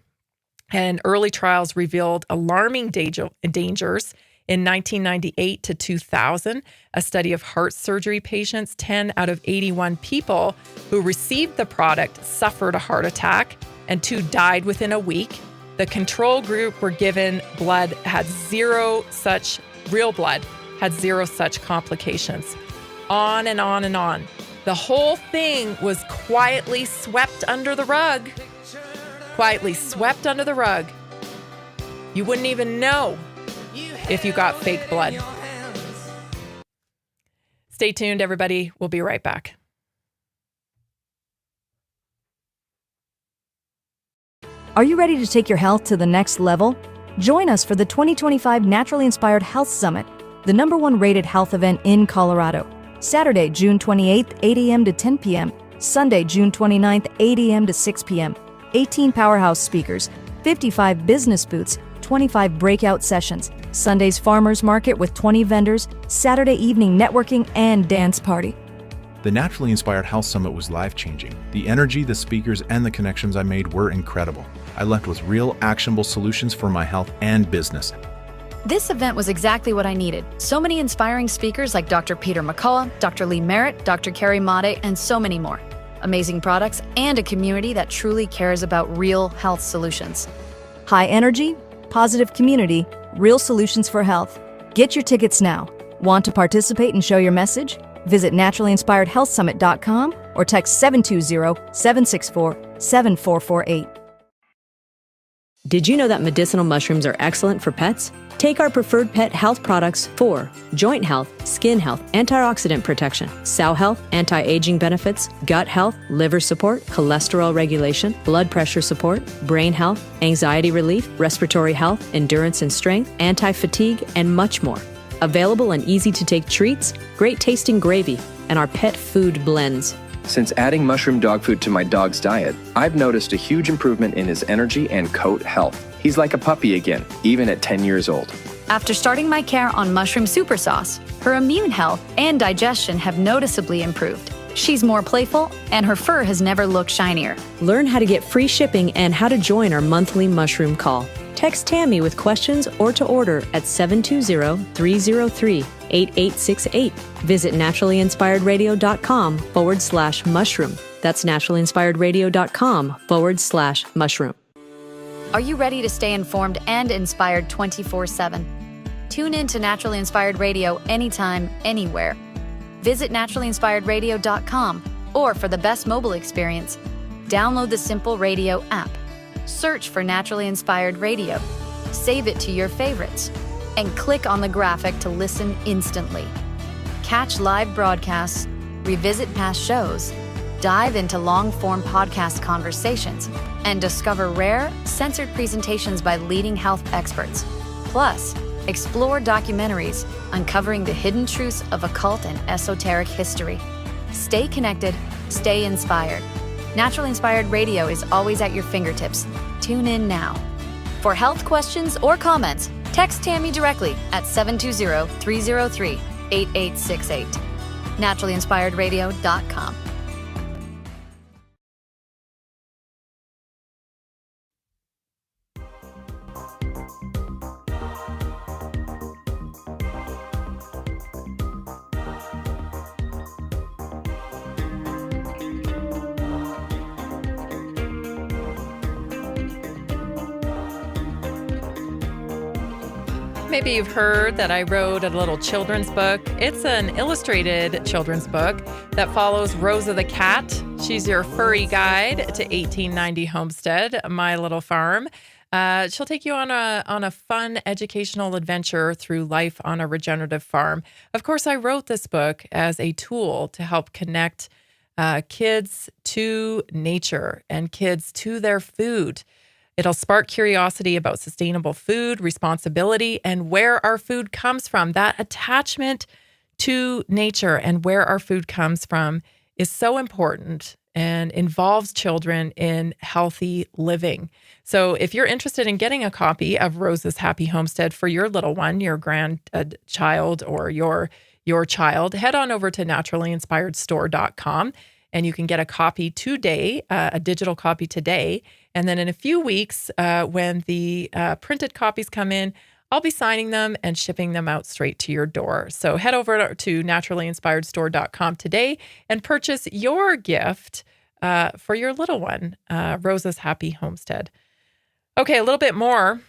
And early trials revealed alarming dangers. In 1998 to 2000, a study of heart surgery patients, 10 out of 81 people who received the product suffered a heart attack, and 2 died within a week. The control group were given blood, had zero such complications. On and on and on. The whole thing was quietly swept under the rug. Quietly swept under the rug. You wouldn't even know if you got fake blood. Stay tuned, everybody. We'll be right back. Are you ready to take your health to the next level? Join us for the 2025 Naturally Inspired Health Summit, the #1 rated health event in Colorado. Saturday, June 28th, 8 a.m. to 10 p.m. Sunday, June 29th, 8 a.m. to 6 p.m. 18 powerhouse speakers, 55 business booths, 25 breakout sessions, Sunday's farmers market with 20 vendors, Saturday evening networking and dance party. The Naturally Inspired Health Summit was life-changing. The energy, the speakers, and the connections I made were incredible. I left with real, actionable solutions for my health and business. This event was exactly what I needed. So many inspiring speakers like Dr. Peter McCullough, Dr. Lee Merritt, Dr. Carrie Made, and so many more. Amazing products and a community that truly cares about real health solutions. High energy, positive community, real solutions for health. Get your tickets now. Want to participate and show your message? Visit naturallyinspiredhealthsummit.com or text 720-764-7448. Did you know that medicinal mushrooms are excellent for pets? Take our preferred pet health products for joint health, skin health, antioxidant protection, sow health, anti-aging benefits, gut health, liver support, cholesterol regulation, blood pressure support, brain health, anxiety relief, respiratory health, endurance and strength, anti-fatigue, and much more. Available in easy-to-take treats, great tasting gravy, and our pet food blends. Since adding mushroom dog food to my dog's diet, I've noticed a huge improvement in his energy and coat health. He's like a puppy again, even at 10 years old. After starting my care on mushroom super sauce, her immune health and digestion have noticeably improved. She's more playful, and her fur has never looked shinier. Learn how to get free shipping and how to join our monthly mushroom call. Text Tammy with questions or to order at 720-303-8868. Visit naturallyinspiredradio.com/mushroom. That's naturallyinspiredradio.com/mushroom. Are you ready to stay informed and inspired 24/7? Tune in to Naturally Inspired Radio anytime, anywhere. Visit naturallyinspiredradio.com, or for the best mobile experience, download the Simple Radio app. Search for Naturally Inspired Radio, save it to your favorites, and click on the graphic to listen instantly. Catch live broadcasts, revisit past shows, dive into long-form podcast conversations, and discover rare, censored presentations by leading health experts. Plus, explore documentaries uncovering the hidden truths of occult and esoteric history. Stay connected, stay inspired. Naturally Inspired Radio is always at your fingertips. Tune in now. For health questions or comments, text Tammy directly at 720-303-8868. naturallyinspiredradio.com. Maybe you've heard that I wrote a little children's book. It's an illustrated children's book that follows Rosa the cat. She's your furry guide to 1890 Homestead, my little farm. She'll take you on a fun educational adventure through life on a regenerative farm. Of course, I wrote this book as a tool to help connect kids to nature and kids to their food. It'll spark curiosity about sustainable food, responsibility, and where our food comes from. That attachment to nature and where our food comes from is so important and involves children in healthy living. So if you're interested in getting a copy of Rosa's Happy Homestead for your little one, your grandchild or your child, head on over to naturallyinspiredstore.com and you can get a copy today, a digital copy today. And then in a few weeks, when the printed copies come in, I'll be signing them and shipping them out straight to your door. So head over to naturallyinspiredstore.com today and purchase your gift for your little one, Rosa's Happy Homestead. Okay, a little bit more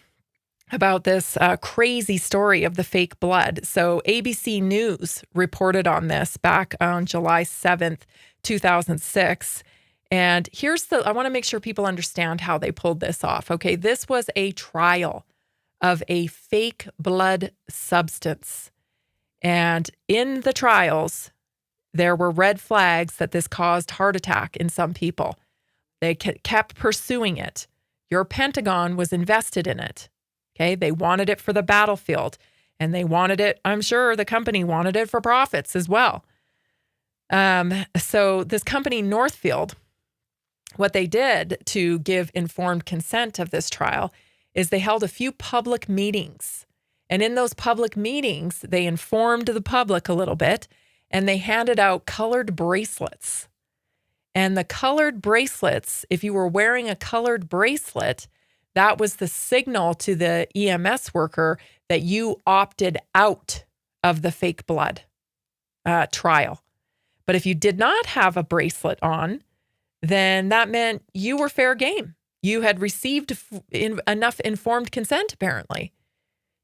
about this crazy story of the fake blood. So ABC News reported on this back on July 7th, 2006. And I want to make sure people understand how they pulled this off. Okay, this was a trial of a fake blood substance. And in the trials, there were red flags that this caused heart attack in some people. They kept pursuing it. Your Pentagon was invested in it. Okay, they wanted it for the battlefield, and they wanted it, I'm sure the company wanted it for profits as well. So this company, Northfield, what they did to give informed consent of this trial is they held a few public meetings. And in those public meetings, they informed the public a little bit, and they handed out colored bracelets. And the colored bracelets, if you were wearing a colored bracelet, that was the signal to the EMS worker that you opted out of the fake blood trial. But if you did not have a bracelet on, then that meant you were fair game. You had received enough informed consent, apparently,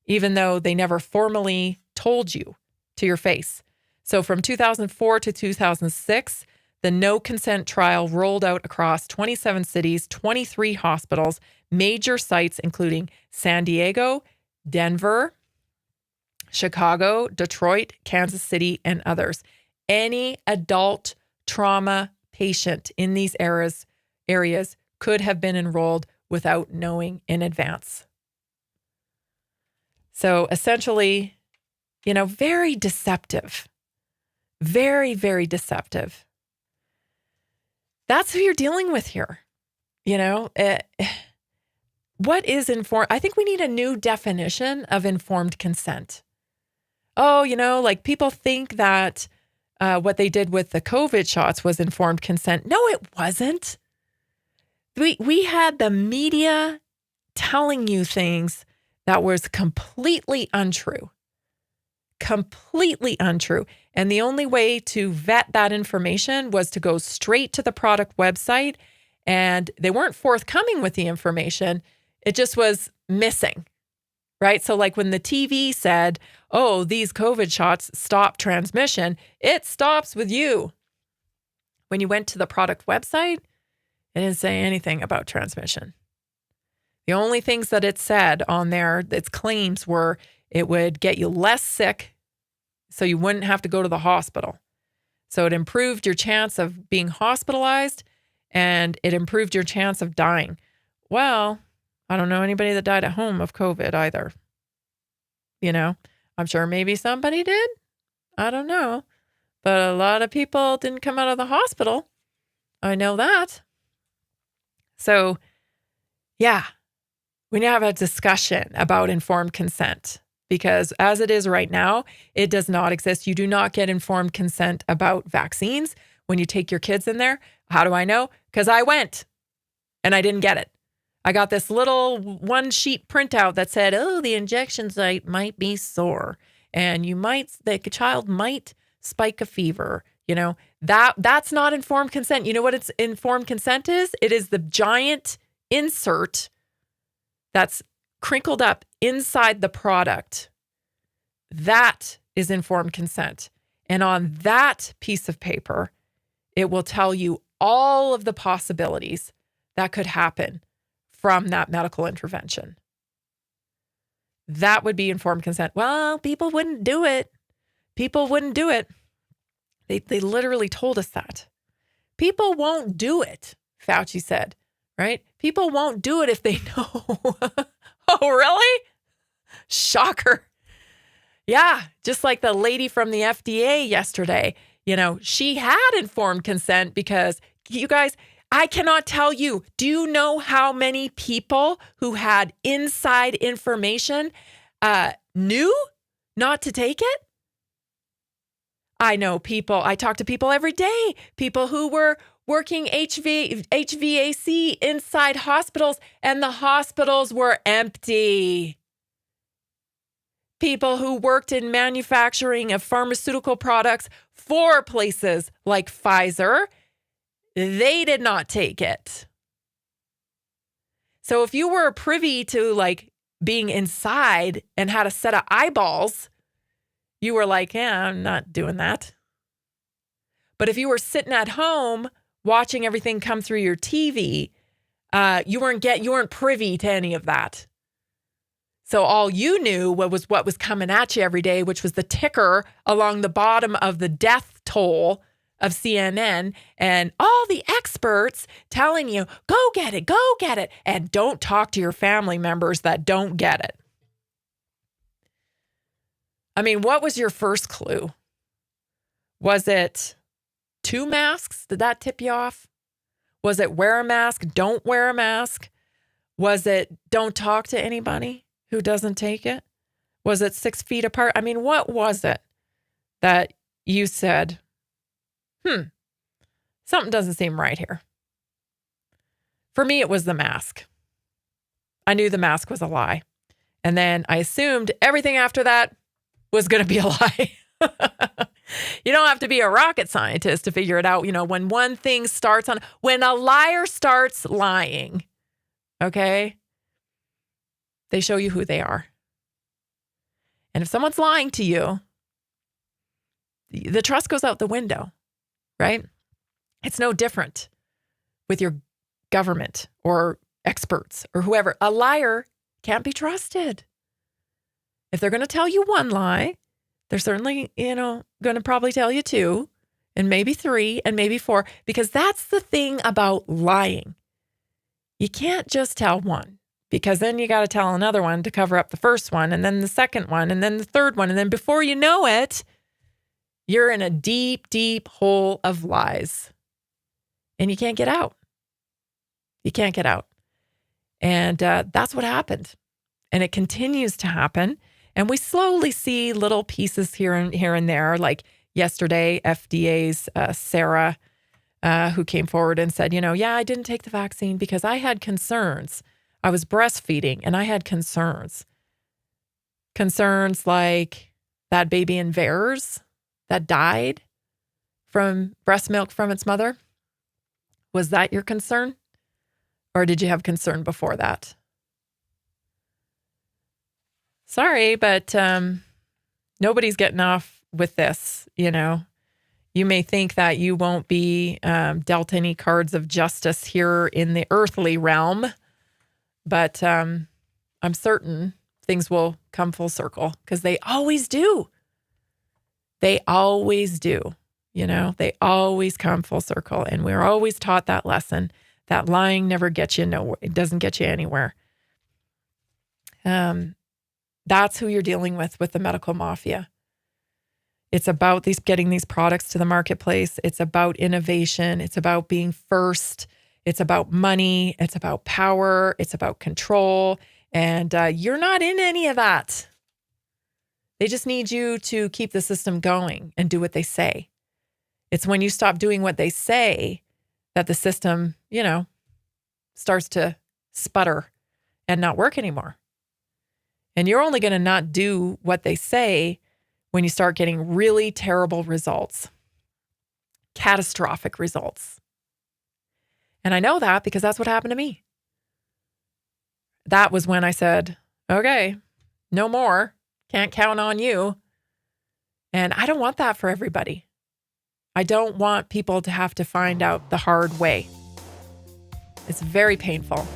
even though they never formally told you to your face. So from 2004 to 2006, the no consent trial rolled out across 27 cities, 23 hospitals, major sites including San Diego, Denver, Chicago, Detroit, Kansas City, and others. Any adult trauma patient in these areas could have been enrolled without knowing in advance. So essentially, very deceptive. Very, very deceptive. That's who you're dealing with here. What is informed? I think we need a new definition of informed consent. Oh, like people think that what they did with the COVID shots was informed consent. No, it wasn't. We had the media telling you things that was completely untrue. Completely untrue. And the only way to vet that information was to go straight to the product website, and they weren't forthcoming with the information. It just was missing, right? So like when the TV said, oh, these COVID shots stop transmission, it stops with you. When you went to the product website, it didn't say anything about transmission. The only things that it said on there, its claims were it would get you less sick so you wouldn't have to go to the hospital. So it improved your chance of being hospitalized, and it improved your chance of dying. Well, I don't know anybody that died at home of COVID either. I'm sure maybe somebody did. I don't know. But a lot of people didn't come out of the hospital. I know that. So, yeah, we need to have a discussion about informed consent, because as it is right now, it does not exist. You do not get informed consent about vaccines when you take your kids in there. How do I know? Because I went and I didn't get it. I got this little one sheet printout that said, oh, the injection site might be sore and the child might spike a fever. That's not informed consent. You know what informed consent is? It is the giant insert that's crinkled up inside the product. That is informed consent. And on that piece of paper, it will tell you all of the possibilities that could happen from that medical intervention. That would be informed consent. Well, people wouldn't do it. People wouldn't do it. They literally told us that. People won't do it, Fauci said, right? People won't do it if they know. Oh, really? Shocker. Yeah, just like the lady from the FDA yesterday, she had informed consent because, you guys, I cannot tell you, do you know how many people who had inside information knew not to take it? I know people, I talk to people every day, people who were working HVAC inside hospitals, and the hospitals were empty. People who worked in manufacturing of pharmaceutical products for places like Pfizer, they did not take it. So if you were privy to being inside and had a set of eyeballs, you were like, yeah, I'm not doing that. But if you were sitting at home watching everything come through your TV, you weren't privy to any of that. So all you knew was what was coming at you every day, which was the ticker along the bottom of the death toll of CNN and all the experts telling you, go get it, and don't talk to your family members that don't get it. I mean, what was your first clue? Was it 2 masks? Did that tip you off? Was it wear a mask, don't wear a mask? Was it don't talk to anybody who doesn't take it? Was it 6 feet apart? I mean, what was it that you said, something doesn't seem right here? For me, it was the mask. I knew the mask was a lie. And then I assumed everything after that was going to be a lie. You don't have to be a rocket scientist to figure it out. You know, when one thing when a liar starts lying, okay, they show you who they are. And if someone's lying to you, the trust goes out the window, right? It's no different with your government or experts or whoever. A liar can't be trusted. If they're going to tell you one lie, they're certainly, going to probably tell you 2 and maybe 3 and maybe 4, because that's the thing about lying. You can't just tell one, because then you got to tell another one to cover up the first one, and then the second one, and then the third one. And then before you know it, you're in a deep, deep hole of lies and you can't get out. You can't get out. And that's what happened. And it continues to happen. And we slowly see little pieces here and there. Like yesterday, FDA's Sarah, who came forward and said, I didn't take the vaccine because I had concerns. I was breastfeeding and I had concerns. Concerns like that baby in Vares that died from breast milk from its mother. Was that your concern? Or did you have concern before that? Sorry, but nobody's getting off with this, You may think that you won't be dealt any cards of justice here in the earthly realm, but I'm certain things will come full circle, because they always do. They always do. They always come full circle. And we're always taught that lesson, that lying never gets you nowhere. It doesn't get you anywhere. That's who you're dealing with the medical mafia. It's about getting these products to the marketplace. It's about innovation. It's about being first. It's about money. It's about power. It's about control. And you're not in any of that. They just need you to keep the system going and do what they say. It's when you stop doing what they say that the system, starts to sputter and not work anymore. And you're only going to not do what they say when you start getting really terrible results, catastrophic results. And I know that because that's what happened to me. That was when I said, okay, no more, can't count on you. And I don't want that for everybody. I don't want people to have to find out the hard way. It's very painful.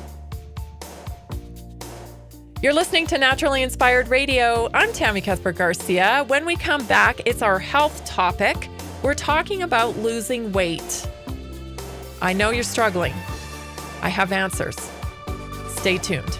You're listening to Naturally Inspired Radio. I'm Tammy Cuthbert-Garcia. When we come back, it's our health topic. We're talking about losing weight. I know you're struggling. I have answers. Stay tuned.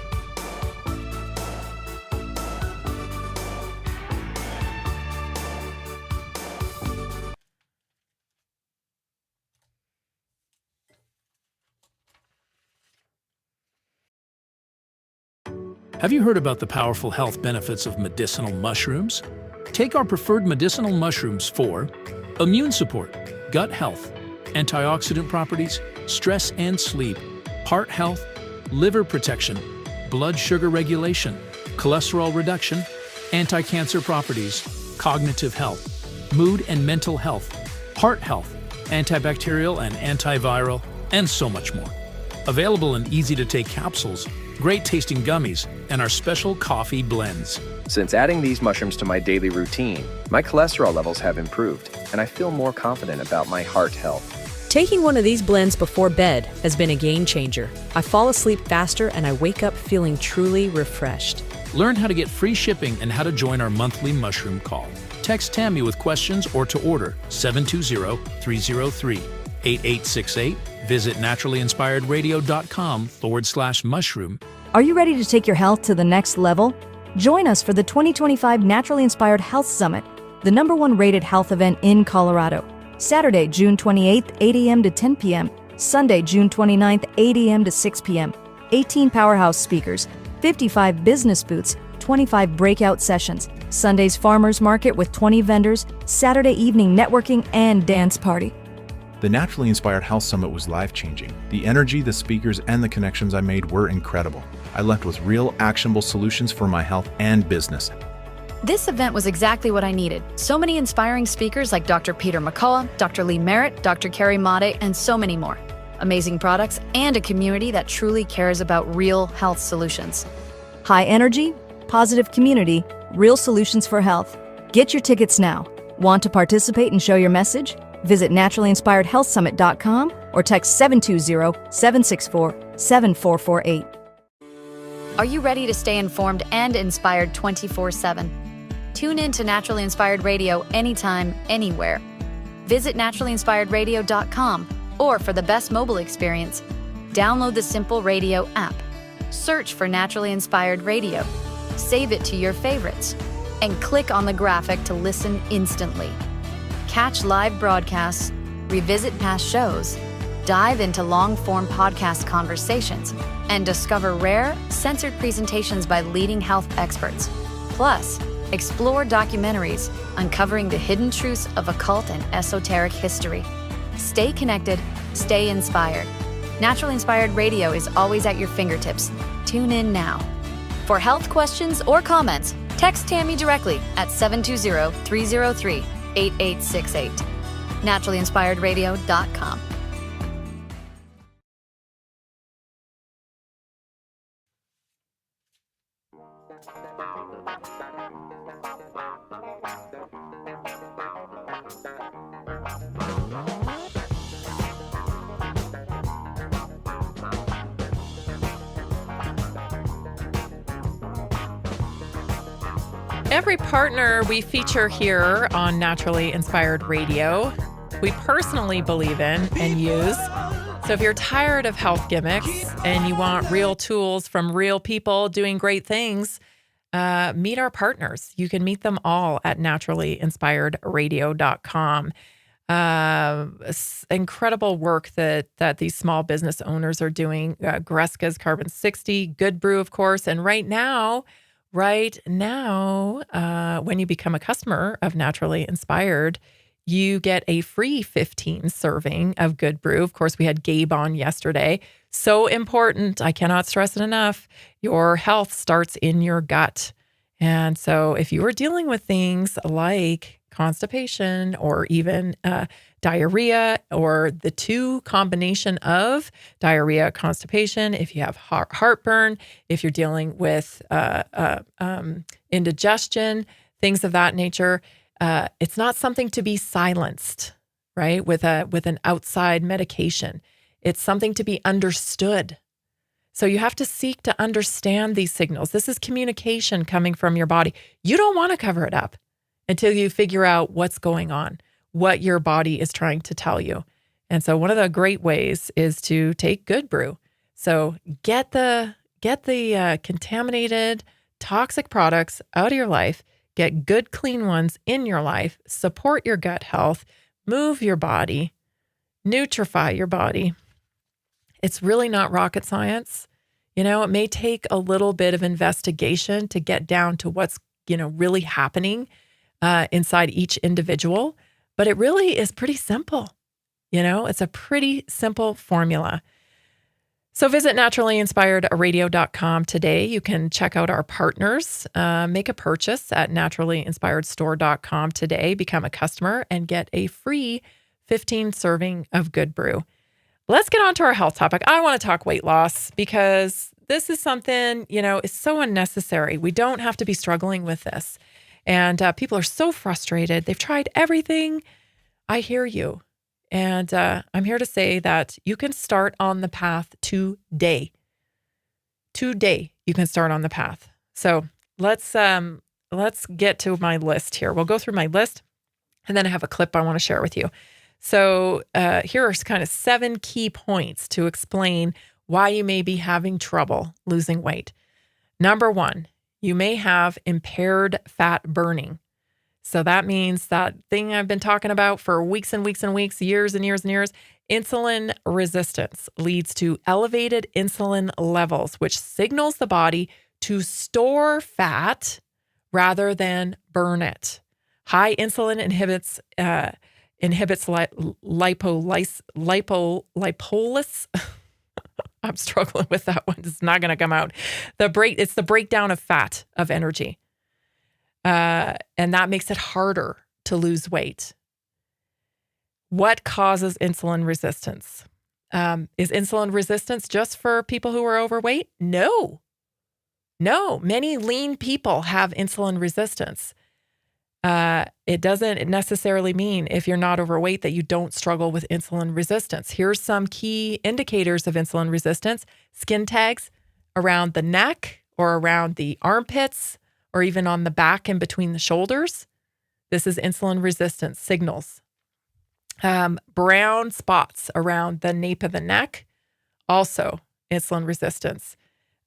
Have you heard about the powerful health benefits of medicinal mushrooms? Take our preferred medicinal mushrooms for immune support, gut health, antioxidant properties, stress and sleep, heart health, liver protection, blood sugar regulation, cholesterol reduction, anti-cancer properties, cognitive health, mood and mental health, heart health, antibacterial and antiviral, and so much more. Available in easy-to-take capsules great tasting gummies, and our special coffee blends. Since adding these mushrooms to my daily routine, my cholesterol levels have improved, and I feel more confident about my heart health. Taking one of these blends before bed has been a game changer. I fall asleep faster and I wake up feeling truly refreshed. Learn how to get free shipping and how to join our monthly mushroom call. Text Tammy with questions or to order 720-303-8868. Visit naturallyinspiredradio.com/mushroom. Are you ready to take your health to the next level? Join us for the 2025 Naturally Inspired Health Summit, the #1 rated health event in Colorado. Saturday, June 28th, 8 a.m. to 10 p.m. Sunday, June 29th, 8 a.m. to 6 p.m. 18 powerhouse speakers, 55 business booths, 25 breakout sessions, Sunday's farmers market with 20 vendors, Saturday evening networking and dance party. The Naturally Inspired Health Summit was life-changing. The energy, the speakers, and the connections I made were incredible. I left with real, actionable solutions for my health and business. This event was exactly what I needed. So many inspiring speakers like Dr. Peter McCullough, Dr. Lee Merritt, Dr. Carrie Made, and so many more. Amazing products and a community that truly cares about real health solutions. High energy, positive community, real solutions for health. Get your tickets now. Want to participate and show your message? Visit naturallyinspiredhealthsummit.com or text 720-764-7448. Are you ready to stay informed and inspired 24/7? Tune in to Naturally Inspired Radio anytime, anywhere. Visit naturallyinspiredradio.com, or for the best mobile experience, download the Simple Radio app. Search for Naturally Inspired Radio, save it to your favorites, and click on the graphic to listen instantly. Catch live broadcasts, revisit past shows, dive into long-form podcast conversations, and discover rare, censored presentations by leading health experts. Plus, explore documentaries uncovering the hidden truths of occult and esoteric history. Stay connected, stay inspired. Naturally Inspired Radio is always at your fingertips. Tune in now. For health questions or comments, text Tammy directly at 720-303-8868. naturallyinspiredradio.com. Every partner we feature here on Naturally Inspired Radio, we personally believe in and use. So if you're tired of health gimmicks and you want real tools from real people doing great things, meet our partners. You can meet them all at naturallyinspiredradio.com. Incredible work that these small business owners are doing. Greska's Carbon 60, Good Brew, of course. And right now, when you become a customer of Naturally Inspired, you get a free 15 serving of Good Brew. Of course, we had Gabe on yesterday. So important. I cannot stress it enough. Your health starts in your gut. And so if you are dealing with things like constipation or even diarrhea, or the two combination of diarrhea, constipation, if you have heartburn, if you're dealing with indigestion, things of that nature, it's not something to be silenced, right? With an outside medication. It's something to be understood. So you have to seek to understand these signals. This is communication coming from your body. You don't want to cover it up until you figure out what's going on, what your body is trying to tell you. And so one of the great ways is to take Good Brew. So get the contaminated, toxic products out of your life, get good, clean ones in your life, support your gut health, move your body, nutrify your body. It's really not rocket science. You know, it may take a little bit of investigation to get down to what's, really happening inside each individual, but it really is pretty simple. It's a pretty simple formula. So visit naturallyinspiredradio.com today. You can check out our partners, make a purchase at naturallyinspiredstore.com today, become a customer, and get a free 15 serving of Good Brew. Let's get on to our health topic. I want to talk weight loss because this is something, is so unnecessary. We don't have to be struggling with this. And people are so frustrated. They've tried everything. I hear you. And I'm here to say that you can start on the path today. Today, you can start on the path. So let's get to my list here. We'll go through my list, and then I have a clip I want to share with you. So here are kind of 7 key points to explain why you may be having trouble losing weight. Number 1, you may have impaired fat burning. So that means that thing I've been talking about for weeks and weeks and weeks, years and years and years, insulin resistance leads to elevated insulin levels, which signals the body to store fat rather than burn it. High insulin inhibits lipolysis. I'm struggling with that one. It's not going to come out. It's the breakdown of fat, of energy. And that makes it harder to lose weight. What causes insulin resistance? Is insulin resistance just for people who are overweight? No. Many lean people have insulin resistance. It doesn't necessarily mean if you're not overweight that you don't struggle with insulin resistance. Here's some key indicators of insulin resistance: skin tags around the neck or around the armpits, or even on the back and between the shoulders. This is insulin resistance signals. Brown spots around the nape of the neck, also insulin resistance.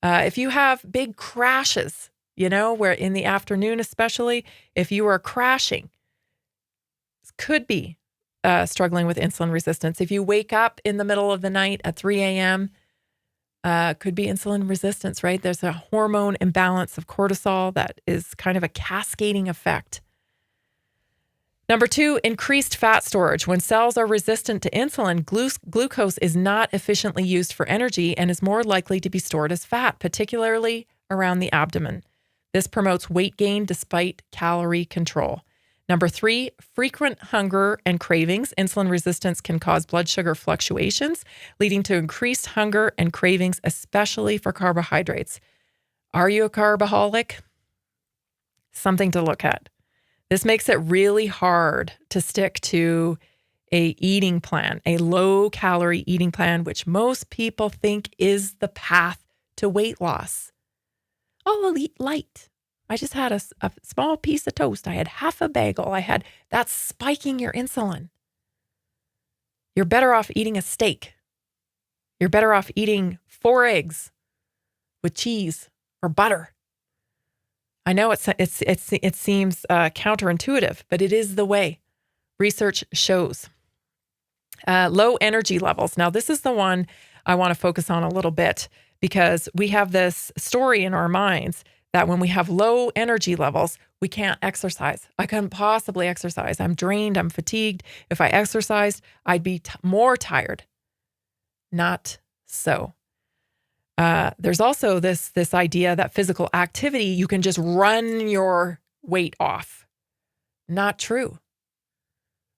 If you have big crashes, where in the afternoon especially, if you are crashing, could be struggling with insulin resistance. If you wake up in the middle of the night at 3 a.m., could be insulin resistance, right? There's a hormone imbalance of cortisol that is kind of a cascading effect. Number 2, increased fat storage. When cells are resistant to insulin, glucose is not efficiently used for energy and is more likely to be stored as fat, particularly around the abdomen. This promotes weight gain despite calorie control. Number 3, frequent hunger and cravings. Insulin resistance can cause blood sugar fluctuations, leading to increased hunger and cravings, especially for carbohydrates. Are you a carbaholic? Something to look at. This makes it really hard to stick to a eating plan, a low-calorie eating plan, which most people think is the path to weight loss. Oh, I'll eat light. I just had a small piece of toast. I had half a bagel. That's spiking your insulin. You're better off eating a steak. You're better off eating 4 eggs with cheese or butter. I know it seems counterintuitive, but it is the way. Research shows. Low energy levels. Now, this is the one I want to focus on a little bit, because we have this story in our minds that when we have low energy levels, we can't exercise. I couldn't possibly exercise. I'm drained. I'm fatigued. If I exercised, I'd be more tired. Not so. There's also this idea that physical activity, you can just run your weight off. Not true.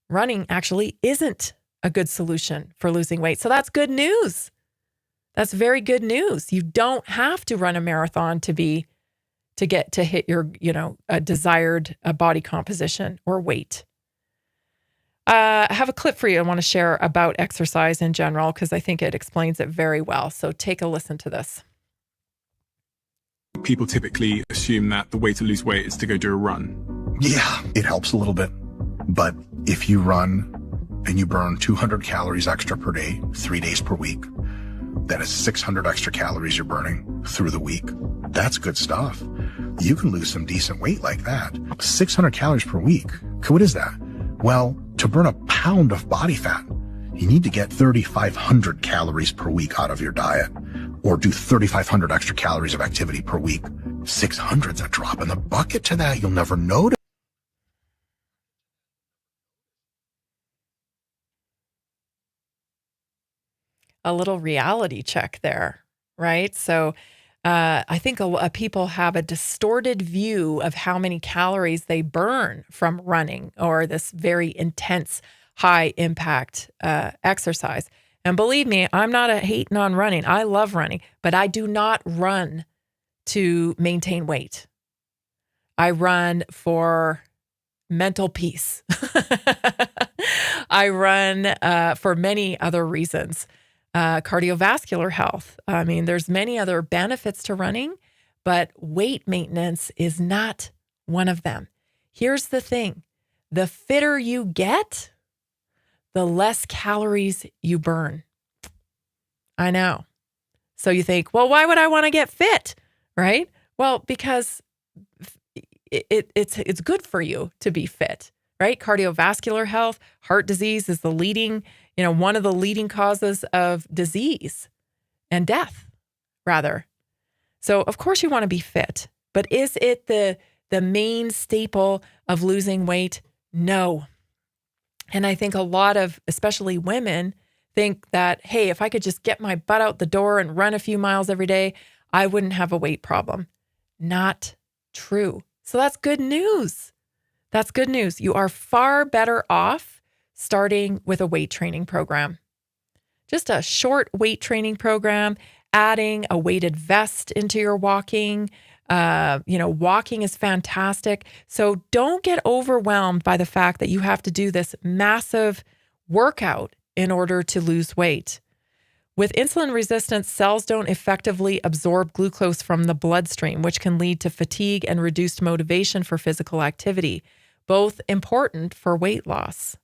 Running actually isn't a good solution for losing weight. So that's good news. That's very good news. You don't have to run a marathon to hit your, a desired body composition or weight. I have a clip for you I want to share about exercise in general, because I think it explains it very well. So take a listen to this. People typically assume that the way to lose weight is to go do a run. Yeah, it helps a little bit. But if you run and you burn 200 calories extra per day, 3 days per week, that is 600 extra calories you're burning through the week. That's good stuff. You can lose some decent weight like that. 600 calories per week. What is that? Well, to burn a pound of body fat, you need to get 3,500 calories per week out of your diet, or do 3,500 extra calories of activity per week. 600's a drop in the bucket to that. You'll never notice. A little reality check there, right? So I think people have a distorted view of how many calories they burn from running or this very intense, high impact exercise. And believe me, I'm not hating on running. I love running, but I do not run to maintain weight. I run for mental peace. I run for many other reasons. Cardiovascular health. I mean, there's many other benefits to running, but weight maintenance is not one of them. Here's the thing. The fitter you get, the less calories you burn. I know. So you think, well, why would I want to get fit? Right? Well, because it's good for you to be fit, right? Cardiovascular health, heart disease is the leading, one of the leading causes of disease and death, rather. So of course you want to be fit, but is it the main staple of losing weight? No. And I think a lot of, especially women, think that, hey, if I could just get my butt out the door and run a few miles every day, I wouldn't have a weight problem. Not true. So that's good news. That's good news. You are far better off starting with a weight training program. Just a short weight training program, adding a weighted vest into your walking. Walking is fantastic. So don't get overwhelmed by the fact that you have to do this massive workout in order to lose weight. With insulin resistance, cells don't effectively absorb glucose from the bloodstream, which can lead to fatigue and reduced motivation for physical activity, both important for weight loss.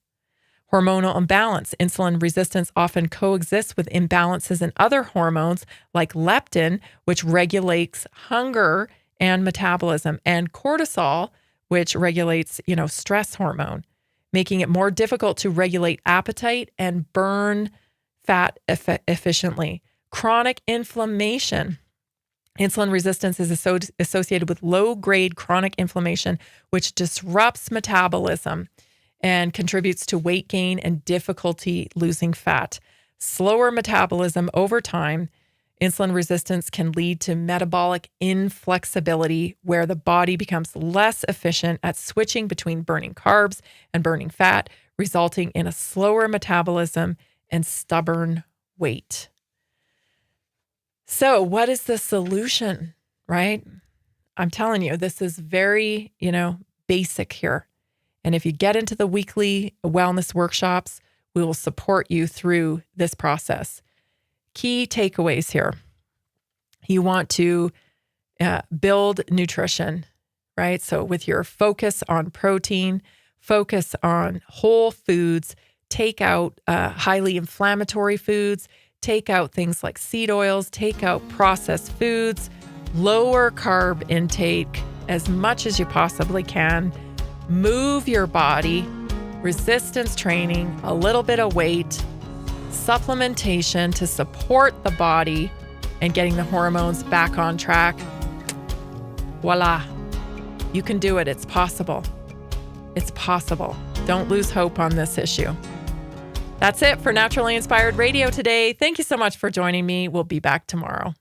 Hormonal imbalance. Insulin resistance often coexists with imbalances in other hormones like leptin, which regulates hunger and metabolism, and cortisol, which regulates, stress hormone, making it more difficult to regulate appetite and burn fat efficiently. Chronic inflammation. Insulin resistance is associated with low-grade chronic inflammation, which disrupts metabolism and contributes to weight gain and difficulty losing fat. Slower metabolism over time. Insulin resistance can lead to metabolic inflexibility, where the body becomes less efficient at switching between burning carbs and burning fat, resulting in a slower metabolism and stubborn weight. So what is the solution, right? I'm telling you, this is very, basic here. And if you get into the weekly wellness workshops, we will support you through this process. Key takeaways here. You want to build nutrition, right? So with your focus on protein, focus on whole foods, take out highly inflammatory foods, take out things like seed oils, take out processed foods, lower carb intake as much as you possibly can, move your body, resistance training, a little bit of weight, supplementation to support the body and getting the hormones back on track. Voila. You can do it. It's possible. It's possible. Don't lose hope on this issue. That's it for Naturally Inspired Radio today. Thank you so much for joining me. We'll be back tomorrow.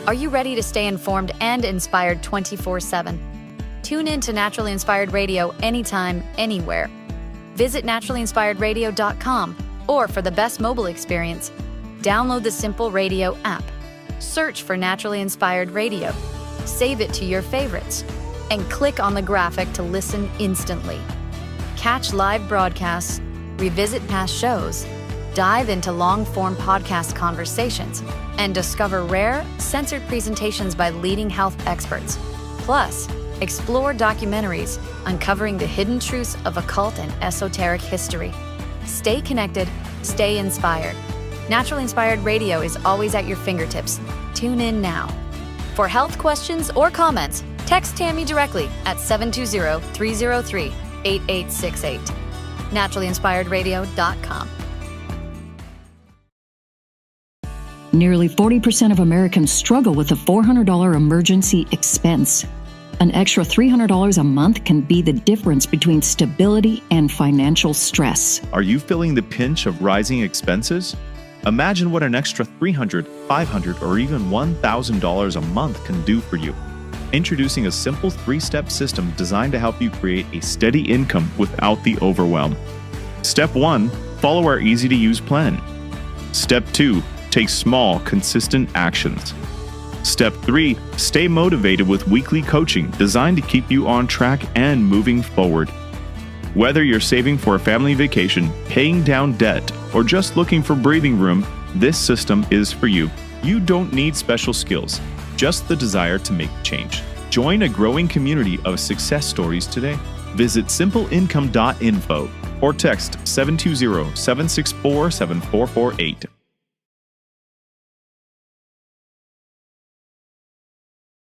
Are you ready to stay informed and inspired 24/7? Tune in to Naturally Inspired Radio anytime, anywhere. Visit naturallyinspiredradio.com, or for the best mobile experience, download the Simple Radio app. Search for Naturally Inspired Radio. Save it to your favorites, and click on the graphic to listen instantly. Catch live broadcasts, revisit past shows, dive into long-form podcast conversations, and discover rare, censored presentations by leading health experts. Plus, explore documentaries uncovering the hidden truths of occult and esoteric history. Stay connected, stay inspired. Naturally Inspired Radio is always at your fingertips. Tune in now. For health questions or comments, text Tammy directly at 720-303-8868. naturallyinspiredradio.com. Nearly 40% of Americans struggle with a $400 emergency expense. An extra $300 a month can be the difference between stability and financial stress. Are you feeling the pinch of rising expenses? Imagine what an extra $300, $500, or even $1,000 a month can do for you. Introducing a simple 3-step system designed to help you create a steady income without the overwhelm. Step 1, follow our easy-to-use plan. Step 2, take small, consistent actions. Step 3, stay motivated with weekly coaching designed to keep you on track and moving forward. Whether you're saving for a family vacation, paying down debt, or just looking for breathing room, this system is for you. You don't need special skills, just the desire to make change. Join a growing community of success stories today. Visit simpleincome.info or text 720-764-7448.